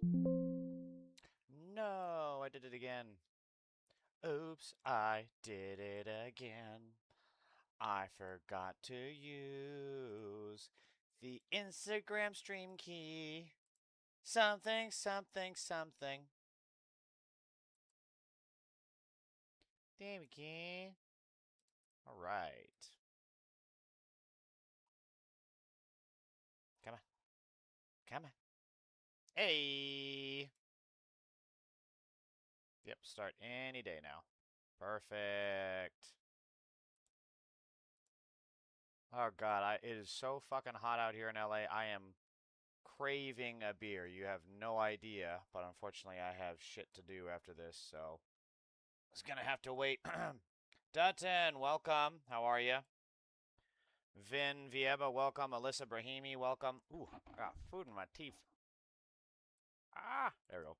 No, I did it again. Oops, I did it again. I forgot to use the Instagram stream key. Something, something, something. There we go. All right. Come on. Come on. Hey. Yep, start any day now. Perfect. Oh God, it is so fucking hot out here in LA. I am craving a beer. You have no idea, but unfortunately I have shit to do after this, so I was gonna have to wait. Dutton, welcome. How are you? Vin Vieba, welcome. Alyssa Brahimi, welcome. Ooh, I got food in my teeth. Ah, there we go.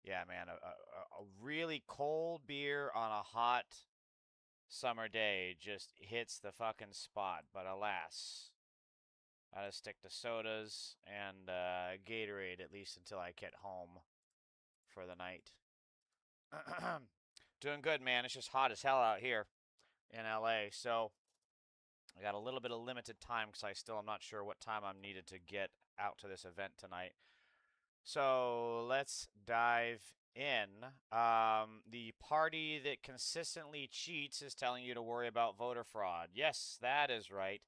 Yeah, man, a really cold beer on a hot summer day just hits the fucking spot. But alas, I gotta stick to sodas and Gatorade at least until I get home for the night. Doing good, man. It's just hot as hell out here in LA. So I got a little bit of limited time because I still am not sure what time I'm needed to get out to this event tonight. So let's dive in. The party that consistently cheats is telling you to worry about voter fraud. Yes, that is right.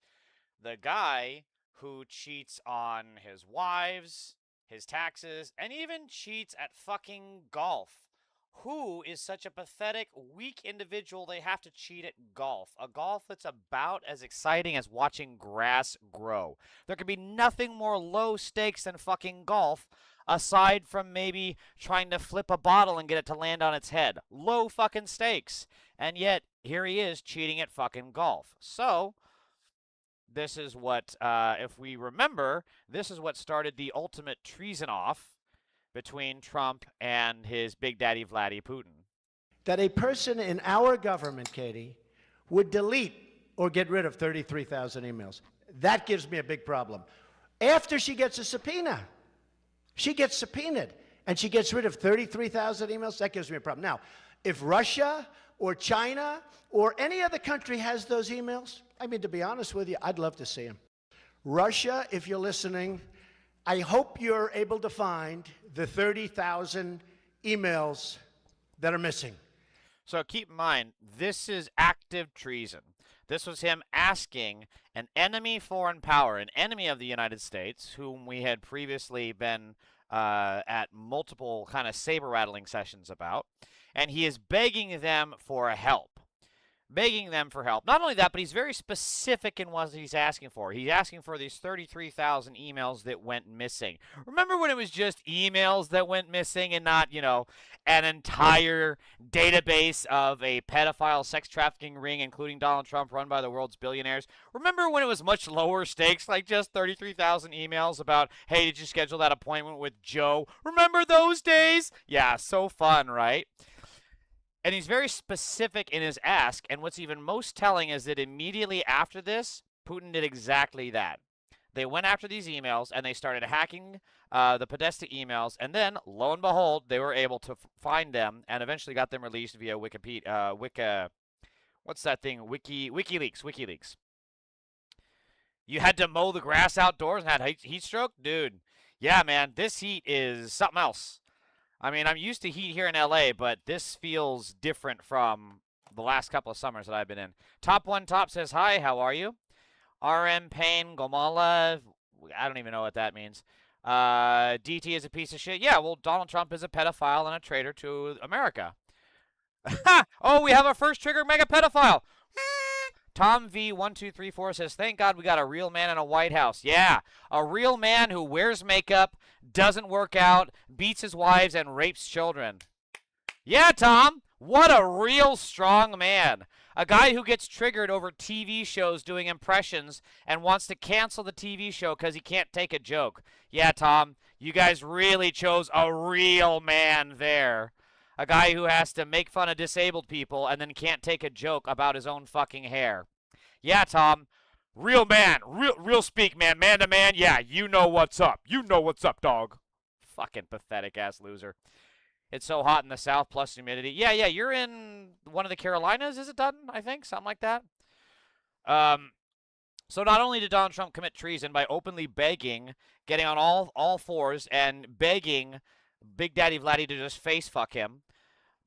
The guy who cheats on his wives, his taxes, and even cheats at fucking golf. Who is such a pathetic, weak individual they have to cheat at golf? A golf that's about as exciting as watching grass grow. There could be nothing more low stakes than fucking golf, aside from maybe trying to flip a bottle and get it to land on its head. Low fucking stakes. And yet, here he is cheating at fucking golf. So, this is what, if we remember, this is what started the ultimate treason off between Trump and his big daddy Vladdy Putin. That a person in our government, Katie, would delete or get rid of 33,000 emails. That gives me a big problem. After she gets a subpoena, she gets subpoenaed and she gets rid of 33,000 emails. That gives me a problem. Now, if Russia or China or any other country has those emails, I mean, to be honest with you, I'd love to see them. Russia, if you're listening, I hope you're able to find the 30,000 emails that are missing. So keep in mind, this is active treason. This was him asking an enemy foreign power, an enemy of the United States, whom we had previously been at multiple kind of saber rattling sessions about, and he is begging them for help. Begging them for help. Not only that, but he's very specific in what he's asking for. He's asking for these 33,000 emails that went missing. Remember when it was just emails that went missing and not, an entire database of a pedophile sex trafficking ring, including Donald Trump, run by the world's billionaires? Remember when it was much lower stakes, like just 33,000 emails about, hey, did you schedule that appointment with Joe? Remember those days? Yeah, so fun, right? And he's very specific in his ask. And what's even most telling is that immediately after this, Putin did exactly that. They went after these emails and they started hacking the Podesta emails. And then, lo and behold, they were able to find them and eventually got them released via WikiLeaks. You had to mow the grass outdoors and had heat stroke? Dude, yeah, man, this heat is something else. I mean, I'm used to heat here in LA, but this feels different from the last couple of summers that I've been in. Top One Top says, hi, how are you? RM Payne Gomala, I don't even know what that means. DT is a piece of shit. Yeah, well, Donald Trump is a pedophile and a traitor to America. Oh, we have our first trigger mega pedophile. Tom V1234 says, thank God we got a real man in a White House. Yeah, a real man who wears makeup, doesn't work out, beats his wives, and rapes children. Yeah, Tom, what a real strong man. A guy who gets triggered over TV shows doing impressions and wants to cancel the TV show because he can't take a joke. Yeah, Tom, you guys really chose a real man there. A guy who has to make fun of disabled people and then can't take a joke about his own fucking hair. Yeah, Tom, Real man, real speak, man to man. Yeah, you know what's up. You know what's up, dog. Fucking pathetic ass loser. It's so hot in the south, plus humidity. Yeah, you're in one of the Carolinas, is it, Dutton? I think, something like that. Um, so not only did Donald Trump commit treason by openly begging, getting on all fours, and begging Big Daddy Vladdy to just face fuck him,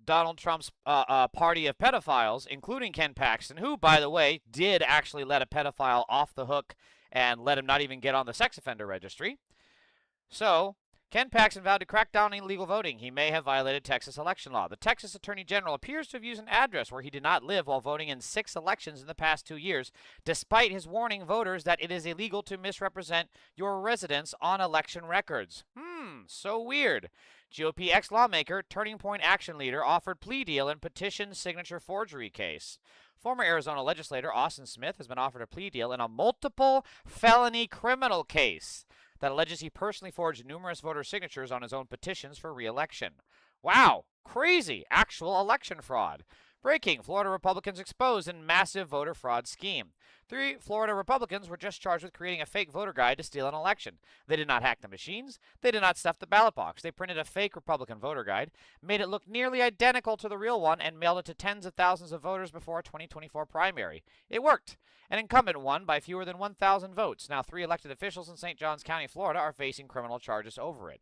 Donald Trump's party of pedophiles, including Ken Paxton, who, by the way, did actually let a pedophile off the hook and let him not even get on the sex offender registry. So, Ken Paxton vowed to crack down on illegal voting. He may have violated Texas election law. The Texas Attorney General appears to have used an address where he did not live while voting in 6 elections in the past 2 years, despite his warning voters that it is illegal to misrepresent your residence on election records. So weird. GOP ex-lawmaker, Turning Point Action leader, offered plea deal in petition signature forgery case. Former Arizona legislator Austin Smith has been offered a plea deal in a multiple felony criminal case that alleges he personally forged numerous voter signatures on his own petitions for re-election. Wow, crazy, actual election fraud. Breaking, Florida Republicans exposed in massive voter fraud scheme. 3 Florida Republicans were just charged with creating a fake voter guide to steal an election. They did not hack the machines. They did not stuff the ballot box. They printed a fake Republican voter guide, made it look nearly identical to the real one, and mailed it to tens of thousands of voters before a 2024 primary. It worked. An incumbent won by fewer than 1,000 votes. Now 3 elected officials in St. Johns County, Florida, are facing criminal charges over it.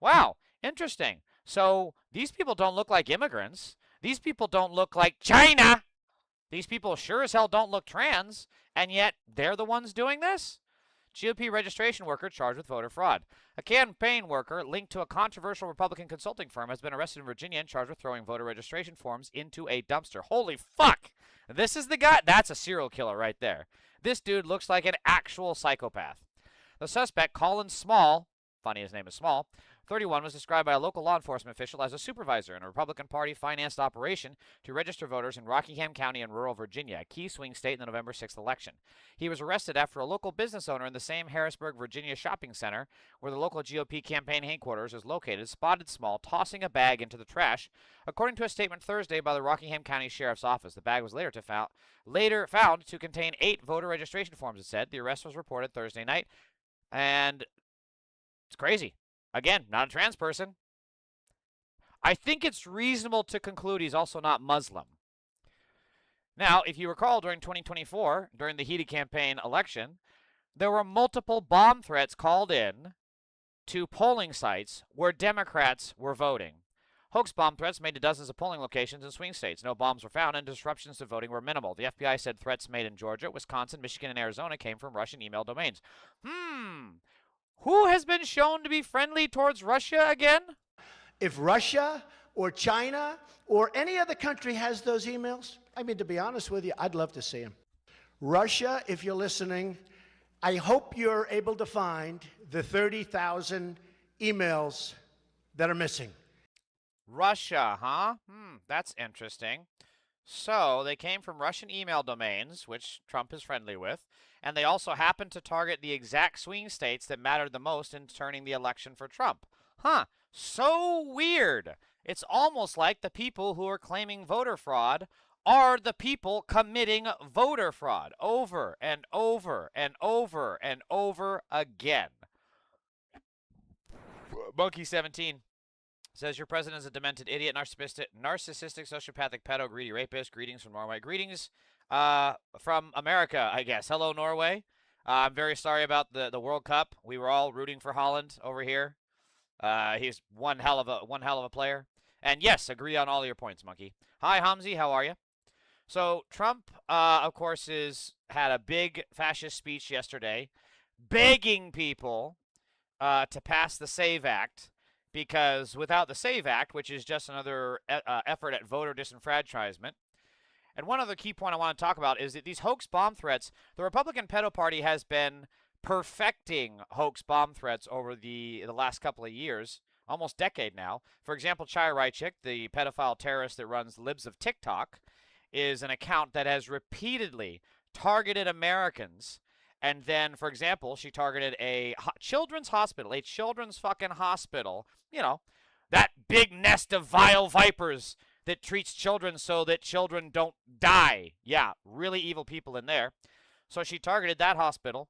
Wow, interesting. So these people don't look like immigrants. These people don't look like China. These people sure as hell don't look trans, and yet they're the ones doing this? GOP registration worker charged with voter fraud. A campaign worker linked to a controversial Republican consulting firm has been arrested in Virginia and charged with throwing voter registration forms into a dumpster. Holy fuck! This is the guy? That's a serial killer right there. This dude looks like an actual psychopath. The suspect, Colin Small, funny his name is Small, 31, was described by a local law enforcement official as a supervisor in a Republican Party-financed operation to register voters in Rockingham County in rural Virginia, a key swing state in the November 6th election. He was arrested after a local business owner in the same Harrisburg, Virginia shopping center, where the local GOP campaign headquarters is located, spotted Small tossing a bag into the trash. According to a statement Thursday by the Rockingham County Sheriff's Office, the bag was later found to contain 8 voter registration forms, it said. The arrest was reported Thursday night, and it's crazy. Again, not a trans person. I think it's reasonable to conclude he's also not Muslim. Now, if you recall, during 2024, during the heated campaign election, there were multiple bomb threats called in to polling sites where Democrats were voting. Hoax bomb threats made to dozens of polling locations in swing states. No bombs were found, and disruptions to voting were minimal. The FBI said threats made in Georgia, Wisconsin, Michigan, and Arizona came from Russian email domains. Who has been shown to be friendly towards Russia again? If Russia or China or any other country has those emails, I mean, to be honest with you, I'd love to see them. Russia, if you're listening, I hope you're able to find the 30,000 emails that are missing. Russia, huh? That's interesting. So they came from Russian email domains, which Trump is friendly with, and they also happened to target the exact swing states that mattered the most in turning the election for Trump. So weird. It's almost like the people who are claiming voter fraud are the people committing voter fraud over and over and over and over again. Monkey17 says, your president is a demented idiot, narcissistic, sociopathic, pedo, greedy rapist. Greetings from Norway. Greetings from America, I guess. Hello, Norway. I'm very sorry about the World Cup. We were all rooting for Holland over here. He's one hell of a player. And yes, agree on all your points, Monkey. Hi, Hamzi. How are you? So Trump, of course, had a big fascist speech yesterday, begging people to pass the SAVE Act. Because without the SAVE Act, which is just another effort at voter disenfranchisement, and one other key point I want to talk about is that these hoax bomb threats, the Republican pedo party has been perfecting hoax bomb threats over the last couple of years, almost decade now. For example, Chaya Raichik, the pedophile terrorist that runs Libs of TikTok, is an account that has repeatedly targeted Americans. And then, for example, she targeted a children's hospital, a children's fucking hospital, you know, that big nest of vile vipers that treats children so that children don't die. Yeah, really evil people in there. So she targeted that hospital.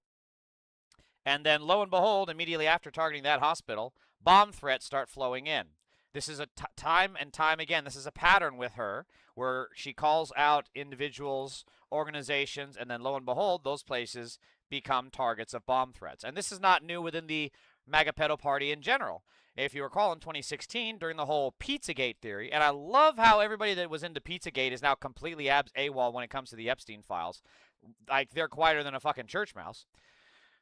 And then, lo and behold, immediately after targeting that hospital, bomb threats start flowing in. This is a time and time again, this is a pattern with her where she calls out individuals, organizations, and then lo and behold, those places become targets of bomb threats. And this is not new within the MAGA pedo party in general. If you recall, in 2016, during the whole Pizzagate theory, and I love how everybody that was into Pizzagate is now completely AWOL when it comes to the Epstein files. Like, they're quieter than a fucking church mouse.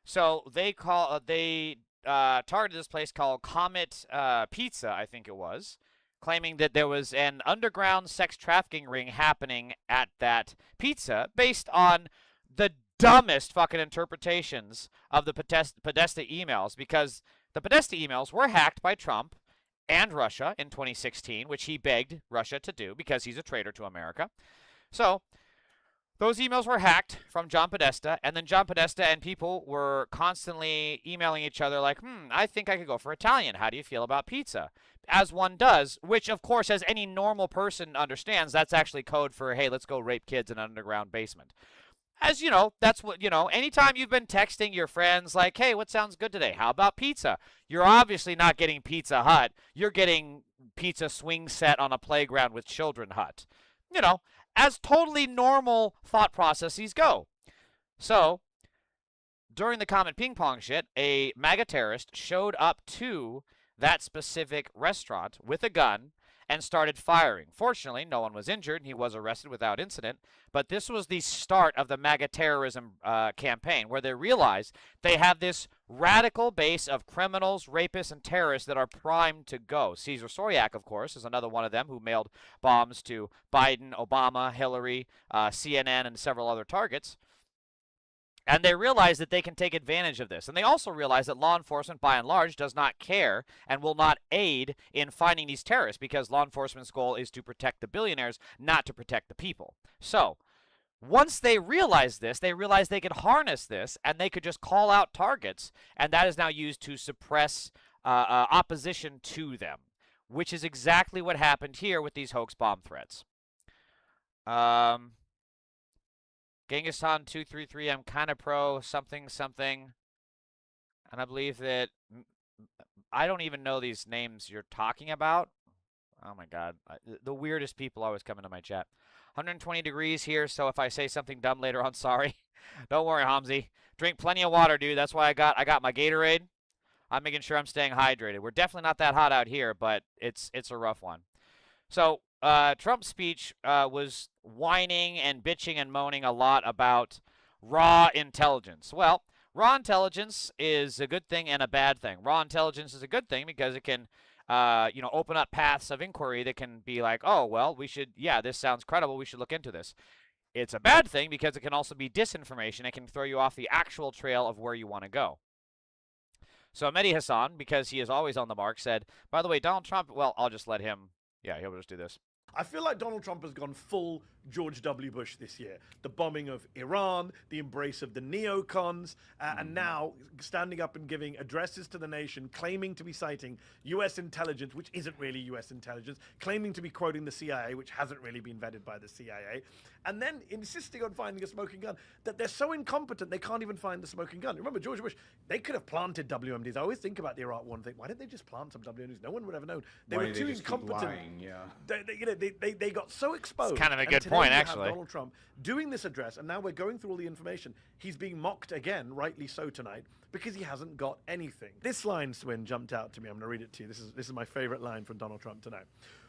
So they targeted this place called Comet Pizza, I think it was, claiming that there was an underground sex trafficking ring happening at that pizza based on the dumbest fucking interpretations of the Podesta emails, because the Podesta emails were hacked by Trump and Russia in 2016, which he begged Russia to do because he's a traitor to America. So those emails were hacked from John Podesta, and then John Podesta and people were constantly emailing each other like, I think I could go for Italian. How do you feel about pizza? As one does, which, of course, as any normal person understands, that's actually code for, hey, let's go rape kids in an underground basement. As you know, that's what, anytime you've been texting your friends like, hey, what sounds good today? How about pizza? You're obviously not getting Pizza Hut. You're getting pizza swing set on a playground with children hut. As totally normal thought processes go. So, during the Comet Ping Pong shit, a MAGA terrorist showed up to that specific restaurant with a gun and started firing. Fortunately, no one was injured, and he was arrested without incident. But this was the start of the MAGA terrorism campaign, where they realized they have this radical base of criminals, rapists, and terrorists that are primed to go. Cesar Soriak, of course, is another one of them who mailed bombs to Biden, Obama, Hillary, CNN, and several other targets. And they realize that they can take advantage of this. And they also realize that law enforcement, by and large, does not care and will not aid in finding these terrorists, because law enforcement's goal is to protect the billionaires, not to protect the people. So, once they realize this, they realize they could harness this, and they could just call out targets, and that is now used to suppress opposition to them, which is exactly what happened here with these hoax bomb threats. Genghis Khan 233, I'm kind of pro something. And I believe that I don't even know these names you're talking about. Oh my God. The weirdest people always come into my chat. 120 degrees here, so if I say something dumb later on, sorry. Don't worry, Hamzi. Drink plenty of water, dude. That's why I got my Gatorade. I'm making sure I'm staying hydrated. We're definitely not that hot out here, but it's a rough one. So, Trump's speech was whining and bitching and moaning a lot about raw intelligence. Well, raw intelligence is a good thing and a bad thing. Raw intelligence is a good thing because it can, open up paths of inquiry that can be like, oh, well, this sounds credible. We should look into this. It's a bad thing because it can also be disinformation. It can throw you off the actual trail of where you want to go. So Mehdi Hassan, because he is always on the mark, said, by the way, Donald Trump, well, I'll just let him, he'll just do this. I feel like Donald Trump has gone full George W. Bush this year. The bombing of Iran, the embrace of the neocons, and now standing up and giving addresses to the nation, claiming to be citing U.S. intelligence, which isn't really U.S. intelligence, claiming to be quoting the CIA, which hasn't really been vetted by the CIA, and then insisting on finding a smoking gun, that they're so incompetent they can't even find the smoking gun. Remember, George Bush, they could have planted WMDs. I always think about the Iraq war and think, why didn't they just plant some WMDs? No one would have known. They were too incompetent. They got so exposed. It's kind of a good point, actually. Donald Trump doing this address, and now we're going through all the information. He's being mocked again, rightly so, tonight, because he hasn't got anything. This line, Swin, jumped out to me. I'm going to read it to you. This is my favorite line from Donald Trump tonight.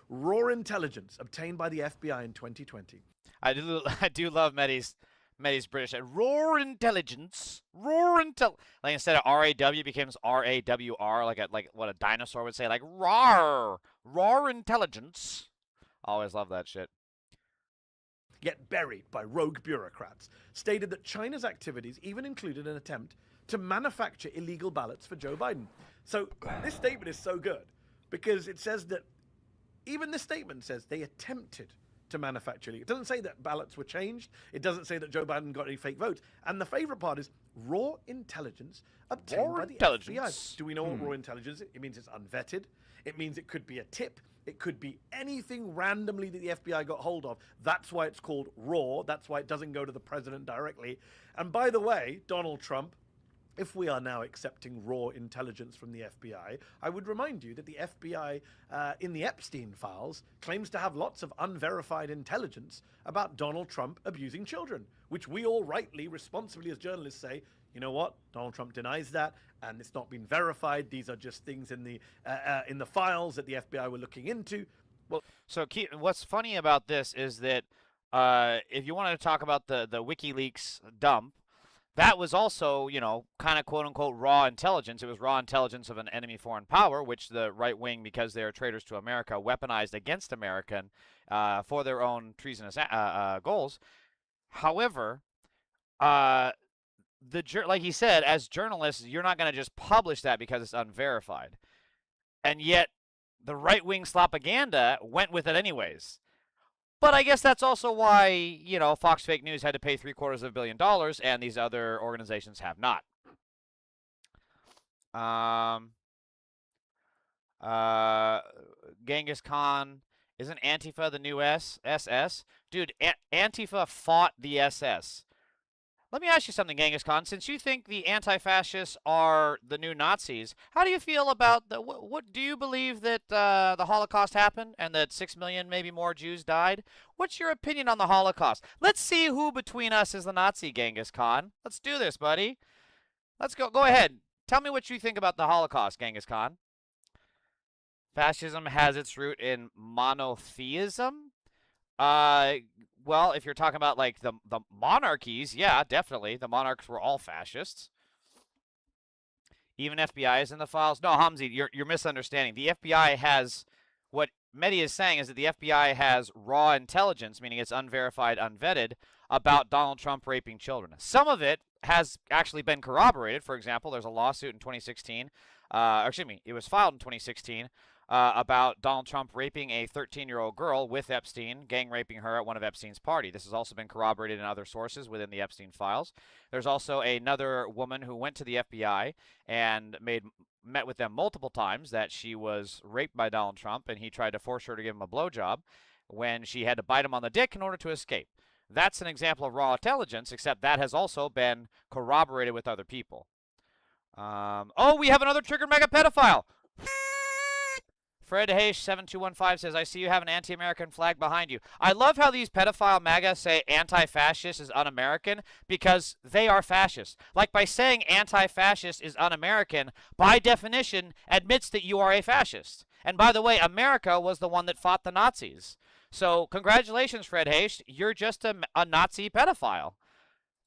Raw intelligence obtained by the FBI in 2020. I do love Mehdi's British. Raw intelligence. Like instead of RAW becomes RAWR, like what a dinosaur would say, like rawr. Raw intelligence. Always love that shit. Yet buried by rogue bureaucrats, stated that China's activities even included an attempt to manufacture illegal ballots for Joe Biden. So this statement is so good because it says that even this statement says they attempted to manufacture illegal. It doesn't say that ballots were changed. It doesn't say that Joe Biden got any fake votes. And the favorite part is raw intelligence obtained by the FBI. Do we know what raw intelligence is? It means it's unvetted. It means it could be a tip. It could be anything randomly that the FBI got hold of. That's why it's called raw. That's why it doesn't go to the president directly. And by the way, Donald Trump, if we are now accepting raw intelligence from the FBI, I would remind you that the FBI, in the Epstein files, claims to have lots of unverified intelligence about Donald Trump abusing children, which we all rightly, responsibly as journalists say, you know what? Donald Trump denies that, and it's not been verified. These are just things in the files that the FBI were looking into. Well, So what's funny about this is that if you wanted to talk about the WikiLeaks dump, that was also, you know, kind of quote-unquote raw intelligence. It was raw intelligence of an enemy foreign power, which the right wing, because they are traitors to America, weaponized against American for their own treasonous goals. However, like he said, as journalists, you're not going to just publish that because it's unverified. And yet, the right-wing slopaganda went with it anyways. But I guess that's also why, you know, Fox Fake News had to pay $750 million, and these other organizations have not. Genghis Khan, isn't Antifa the new SS? Dude, Antifa fought the SS. Let me ask you something, Genghis Khan. Since you think the anti-fascists are the new Nazis, how do you feel about the? What do you believe that the Holocaust happened and that 6 million, maybe more Jews died? What's your opinion on the Holocaust? Let's see who between us is the Nazi, Genghis Khan. Let's do this, buddy. Let's go. Go ahead. Tell me what you think about the Holocaust, Genghis Khan. Fascism has its root in monotheism. Well, if you're talking about like the monarchies, yeah, definitely. The monarchs were all fascists. Even FBI is in the files. No, Hamzi, you're misunderstanding. The FBI has, what Mehdi is saying is that the FBI has raw intelligence, meaning it's unverified, unvetted, about Donald Trump raping children. Some of it has actually been corroborated. For example, there's a lawsuit in 2016. Excuse me, it was filed in 2016. About Donald Trump raping a 13-year-old girl with Epstein, gang raping her at one of Epstein's party. This has also been corroborated in other sources within the Epstein files. There's also another woman who went to the FBI and met with them multiple times that she was raped by Donald Trump, and he tried to force her to give him a blowjob when she had to bite him on the dick in order to escape. That's an example of raw intelligence, except that has also been corroborated with other people. Oh, we have another triggered mega pedophile. Fred Hayes 7215 says, I see you have an anti-American flag behind you. I love how these pedophile MAGA say anti-fascist is un-American because they are fascists. Like, by saying anti-fascist is un-American, by definition, admits that you are a fascist. And by the way, America was the one that fought the Nazis. So, congratulations, Fred Hayes. You're just a Nazi pedophile.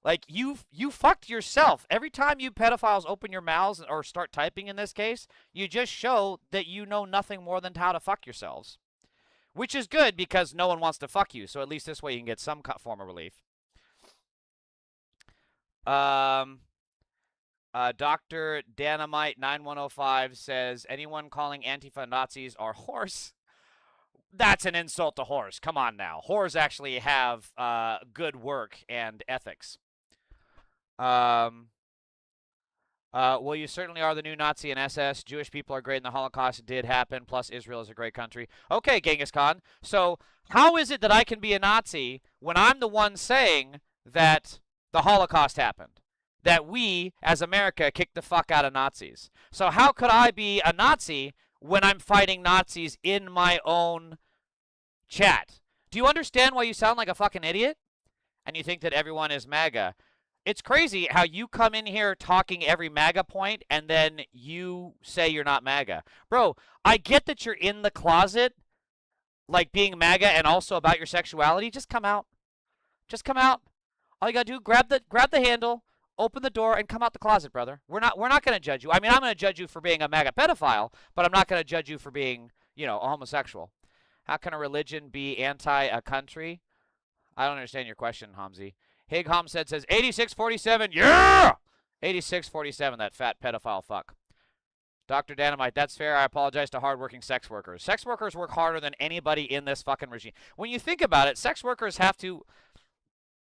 Like, you fucked yourself. Every time you pedophiles open your mouths or start typing in this case, you just show that you know nothing more than how to fuck yourselves. Which is good because no one wants to fuck you, so at least this way you can get some form of relief. Dr. Dynamite 9105 says, anyone calling Antifa Nazis are horse? That's an insult to horse. Come on now. Whores actually have good work and ethics. Well, you certainly are the new Nazi and SS. Jewish people are great and the Holocaust did happen, plus Israel is a great country. Okay, Genghis Khan. So how is it that I can be a Nazi when I'm the one saying that the Holocaust happened? That we, as America, kicked the fuck out of Nazis. So how could I be a Nazi when I'm fighting Nazis in my own chat? Do you understand why you sound like a fucking idiot? And you think that everyone is MAGA. It's crazy how you come in here talking every MAGA point and then you say you're not MAGA. Bro, I get that you're in the closet, like being MAGA and also about your sexuality. Just come out. Just come out. All you gotta do, grab the handle, open the door, and come out the closet, brother. We're not gonna judge you. I mean, I'm gonna judge you for being a MAGA pedophile, but I'm not gonna judge you for being, you know, a homosexual. How can a religion be anti a country? I don't understand your question, Hamzi. Hig Homstead says 8647. Yeah! 8647, that fat pedophile fuck. Dr. Dynamite, that's fair. I apologize to hardworking sex workers. Sex workers work harder than anybody in this fucking regime. When you think about it, sex workers have to,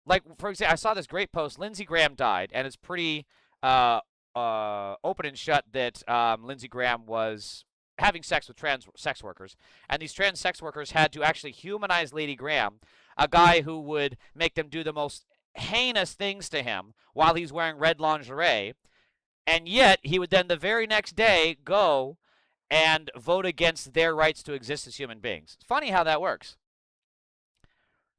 like, for example, I saw this great post. Lindsey Graham died, and it's pretty open and shut that Lindsey Graham was having sex with trans sex workers, and these trans sex workers had to actually humanize Lady Graham, a guy who would make them do the most heinous things to him while he's wearing red lingerie, and yet he would then the very next day go and vote against their rights to exist as human beings. It's funny how that works.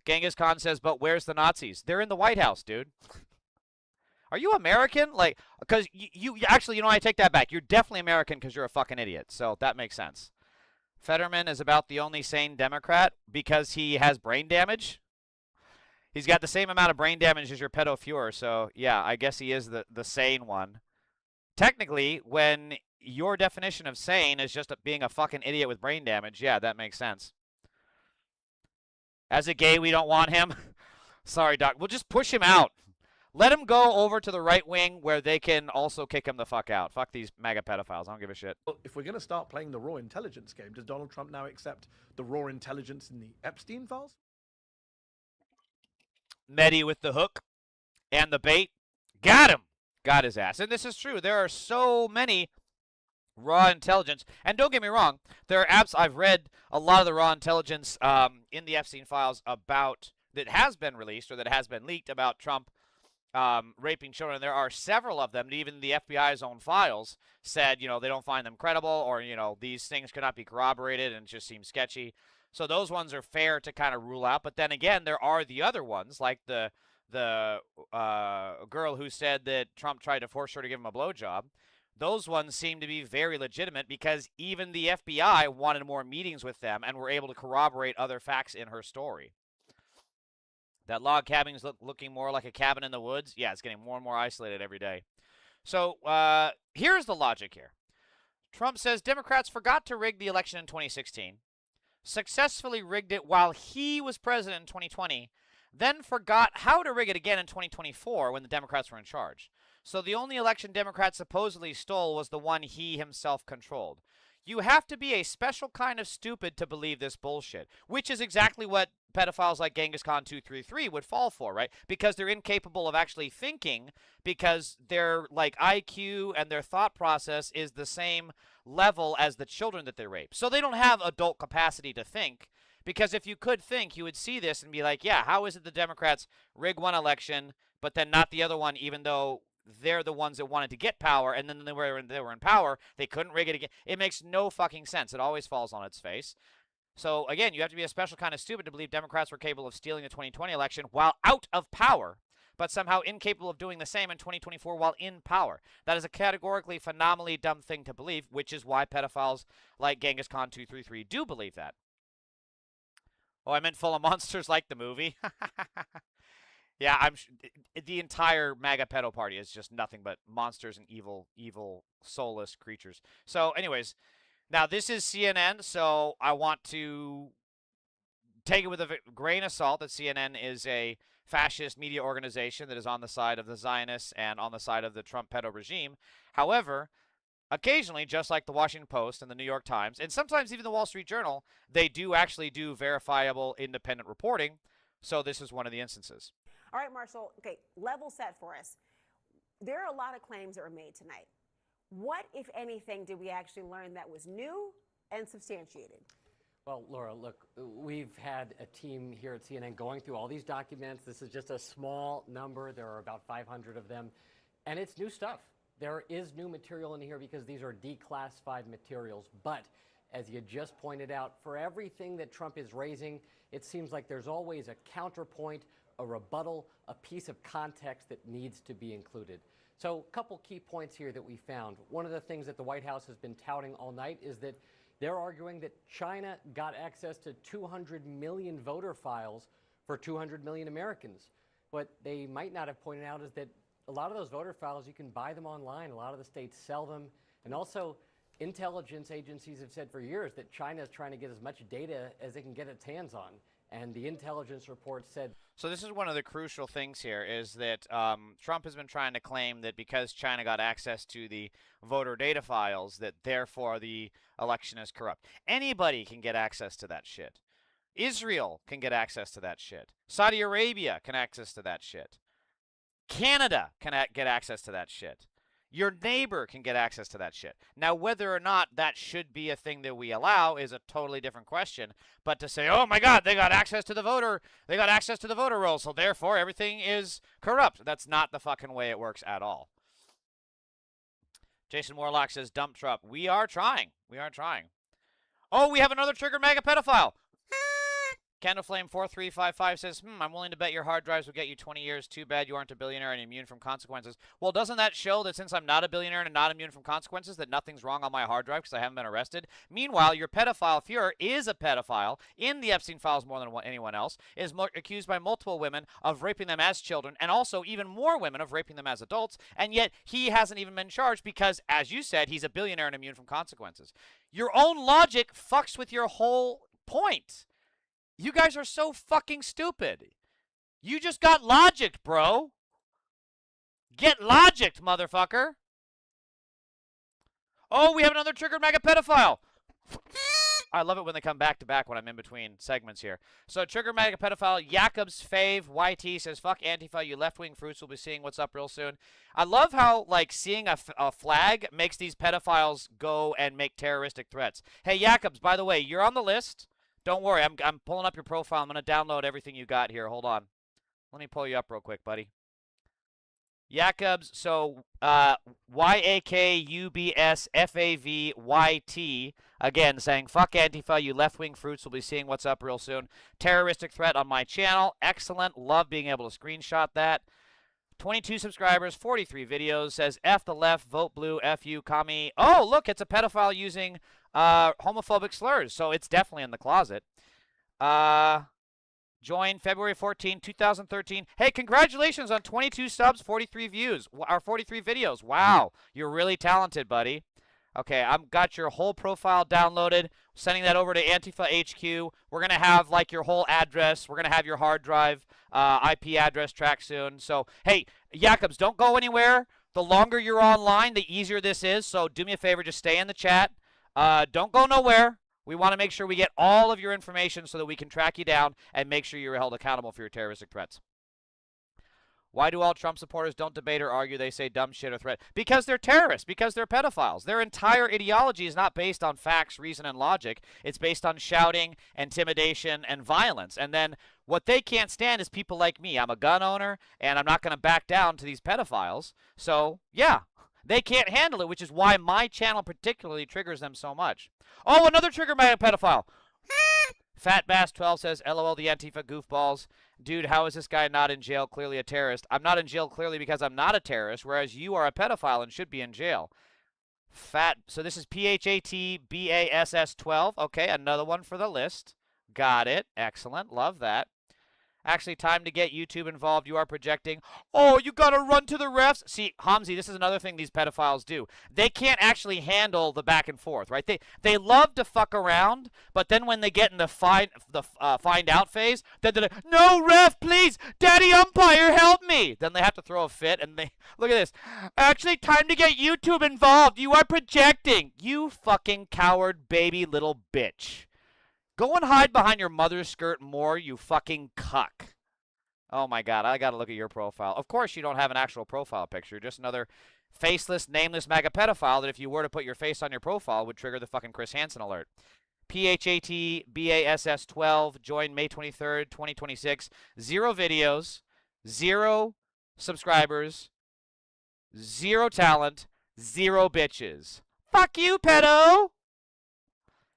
Genghis Khan says, but where's the Nazis? They're in the White House, dude. Are you American? Like, because you actually, I take that back. You're definitely American because you're a fucking idiot. So that makes sense. Fetterman is about the only sane Democrat because he has brain damage. He's got the same amount of brain damage as your pedo Fuhrer. So, yeah, I guess he is the sane one. Technically, when your definition of sane is just being a fucking idiot with brain damage, yeah, that makes sense. As a gay, we don't want him. Sorry, Doc. We'll just push him out. Let him go over to the right wing where they can also kick him the fuck out. Fuck these MAGA pedophiles. I don't give a shit. Well, if we're going to start playing the raw intelligence game, does Donald Trump now accept the raw intelligence in the Epstein files? Medi with the hook and the bait. Got him. Got his ass. And this is true. There are so many raw intelligence. And don't get me wrong. There are apps. I've read a lot of the raw intelligence in the Epstein files about that has been released or that has been leaked about Trump raping children. There are several of them. Even the FBI's own files said, they don't find them credible, or these things cannot be corroborated and just seem sketchy. So those ones are fair to kind of rule out. But then again, there are the other ones, like the girl who said that Trump tried to force her to give him a blowjob. Those ones seem to be very legitimate because even the FBI wanted more meetings with them and were able to corroborate other facts in her story. That log cabin is looking more like a cabin in the woods. Yeah, it's getting more and more isolated every day. So here's the logic here. Trump says Democrats forgot to rig the election in 2016, successfully rigged it while he was president in 2020, then forgot how to rig it again in 2024 when the Democrats were in charge. So the only election Democrats supposedly stole was the one he himself controlled. You have to be a special kind of stupid to believe this bullshit, which is exactly what pedophiles like Genghis Khan 233 would fall for, right? Because they're incapable of actually thinking, because their IQ and their thought process is the same level as the children that they rape. So they don't have adult capacity to think, because if you could think, you would see this and be like, yeah, how is it the Democrats rig one election, but then not the other one, even though they're the ones that wanted to get power, and then they were in power, they couldn't rig it again. It makes no fucking sense. It always falls on its face. So, again, you have to be a special kind of stupid to believe Democrats were capable of stealing the 2020 election while out of power, but somehow incapable of doing the same in 2024 while in power. That is a categorically, phenomenally dumb thing to believe, which is why pedophiles like Genghis Khan 233 do believe that. Oh, I meant full of monsters like the movie. Yeah, the entire MAGA pedo party is just nothing but monsters and evil, soulless creatures. So, anyways, now this is CNN, so I want to take it with a grain of salt that CNN is a fascist media organization that is on the side of the Zionists and on the side of the Trump pedo regime. However, occasionally, just like the Washington Post and the New York Times, and sometimes even the Wall Street Journal, they do actually do verifiable independent reporting. So this is one of the instances. All right, Marshall, okay, level set for us. There are a lot of claims that were made tonight. What, if anything, did we actually learn that was new and substantiated? Well, Laura, look, we've had a team here at CNN going through all these documents. This is just a small number. There are about 500 of them, and it's new stuff. There is new material in here because these are declassified materials. But as you just pointed out, for everything that Trump is raising, it seems like there's always a counterpoint, a rebuttal, a piece of context that needs to be included. So a couple key points here that we found. One of the things that the White House has been touting all night is that they're arguing that China got access to 200 million voter files for 200 million Americans. What they might not have pointed out is that a lot of those voter files, you can buy them online. A lot of the states sell them. And also, intelligence agencies have said for years that China is trying to get as much data as they can get its hands on. And the intelligence report said... So this is one of the crucial things here, is that Trump has been trying to claim that because China got access to the voter data files, that therefore the election is corrupt. Anybody can get access to that shit. Israel can get access to that shit. Saudi Arabia can access to that shit. Canada can get access to that shit. Your neighbor can get access to that shit. Now, whether or not that should be a thing that we allow is a totally different question. But to say, oh my God, they got access to the voter roll, so therefore everything is corrupt. That's not the fucking way it works at all. Jason Warlock says, dump Trump. We are trying. We are trying. Oh, we have another triggered mega pedophile. Candleflame4355 says, I'm willing to bet your hard drives will get you 20 years. Too bad you aren't a billionaire and immune from consequences. Well, doesn't that show that since I'm not a billionaire and not immune from consequences, that nothing's wrong on my hard drive because I haven't been arrested? Meanwhile, your pedophile Fuhrer is a pedophile in the Epstein files more than anyone else, is accused by multiple women of raping them as children, and also even more women of raping them as adults, and yet he hasn't even been charged because, as you said, he's a billionaire and immune from consequences. Your own logic fucks with your whole point. You guys are so fucking stupid. You just got logicked, bro. Get logicked, motherfucker. Oh, we have another triggered mega pedophile. I love it when they come back to back when I'm in between segments here. So, trigger mega pedophile Jakob's fave YT says, "Fuck Antifa, you left-wing fruits. We'll be seeing what's up real soon." I love how like seeing a flag makes these pedophiles go and make terroristic threats. Hey, Jakobs, by the way, you're on the list. Don't worry, I'm pulling up your profile. I'm going to download everything you got here. Hold on. Let me pull you up real quick, buddy. Jakobs, so YAKUBSFAVYT, again, saying, fuck Antifa, you left-wing fruits. We'll be seeing what's up real soon. Terroristic threat on my channel. Excellent. Love being able to screenshot that. 22 subscribers, 43 videos. Says, F the left, vote blue, F you, commie. Oh, look, it's a pedophile using homophobic slurs, so it's definitely in the closet. Joined February 14, 2013. Hey, congratulations on 22 subs, 43 views, or 43 videos. Wow, you're really talented, buddy. Okay, I've got your whole profile downloaded. Sending that over to Antifa HQ. We're going to have, like, your whole address. We're going to have your hard drive IP address track soon. So, hey, Jakobs, don't go anywhere. The longer you're online, the easier this is. So do me a favor, just stay in the chat. Don't go nowhere. We want to make sure we get all of your information so that we can track you down and make sure you're held accountable for your terroristic threats. Why do all Trump supporters don't debate or argue? They say dumb shit or threat. Because they're terrorists. Because they're pedophiles. Their entire ideology is not based on facts, reason, and logic. It's based on shouting, intimidation, and violence. And then what they can't stand is people like me. I'm a gun owner, and I'm not going to back down to these pedophiles. So, yeah. They can't handle it, which is why my channel particularly triggers them so much. Oh, another trigger mega pedophile. Fat Bass 12 says, LOL, the Antifa goofballs. Dude, how is this guy not in jail? Clearly a terrorist. I'm not in jail clearly because I'm not a terrorist, whereas you are a pedophile and should be in jail. So this is PHATBASS 12. Okay, another one for the list. Got it. Excellent. Love that. Actually, time to get YouTube involved. You are projecting. Oh, you got to run to the refs. See, Hamzi, this is another thing these pedophiles do. They can't actually handle the back and forth, right? They love to fuck around, but then when they get in the find out phase, then they're like, no, ref, please, daddy umpire, help me. Then they have to throw a fit, and they, look at this. Actually, time to get YouTube involved. You are projecting. You fucking coward baby little bitch. Go and hide behind your mother's skirt more, you fucking cuck. Oh my God, I gotta look at your profile. Of course you don't have an actual profile picture, just another faceless, nameless MAGA pedophile that if you were to put your face on your profile would trigger the fucking Chris Hansen alert. PHATBASS 12, joined May 23rd, 2026. 0 videos, 0 subscribers, 0 talent, 0 bitches. Fuck you, pedo!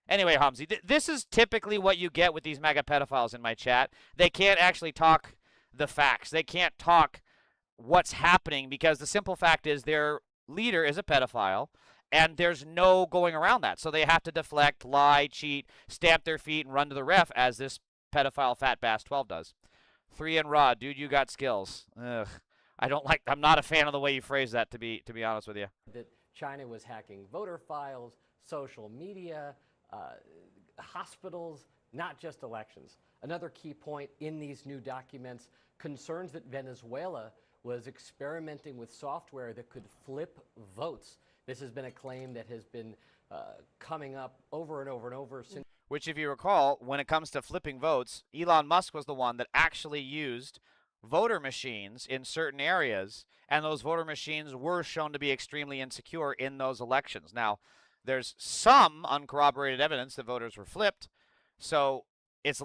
Anyway, Hamzi, this is typically what you get with these MAGA pedophiles in my chat. They can't actually talk the facts. They can't talk what's happening because the simple fact is their leader is a pedophile, and there's no going around that. So they have to deflect, lie, cheat, stamp their feet, and run to the ref, as this pedophile Fat Bass 12 does. 3 and raw, dude, you got skills. Ugh. I'm not a fan of the way you phrase that, to be honest with you. That China was hacking voter files, social media, hospitals, not just elections. Another key point in these new documents concerns that Venezuela was experimenting with software that could flip votes. This has been a claim that has been coming up over and over and over since. Which, if you recall, when it comes to flipping votes, Elon Musk was the one that actually used voter machines in certain areas, and those voter machines were shown to be extremely insecure in those elections. Now, there's some uncorroborated evidence that voters were flipped, so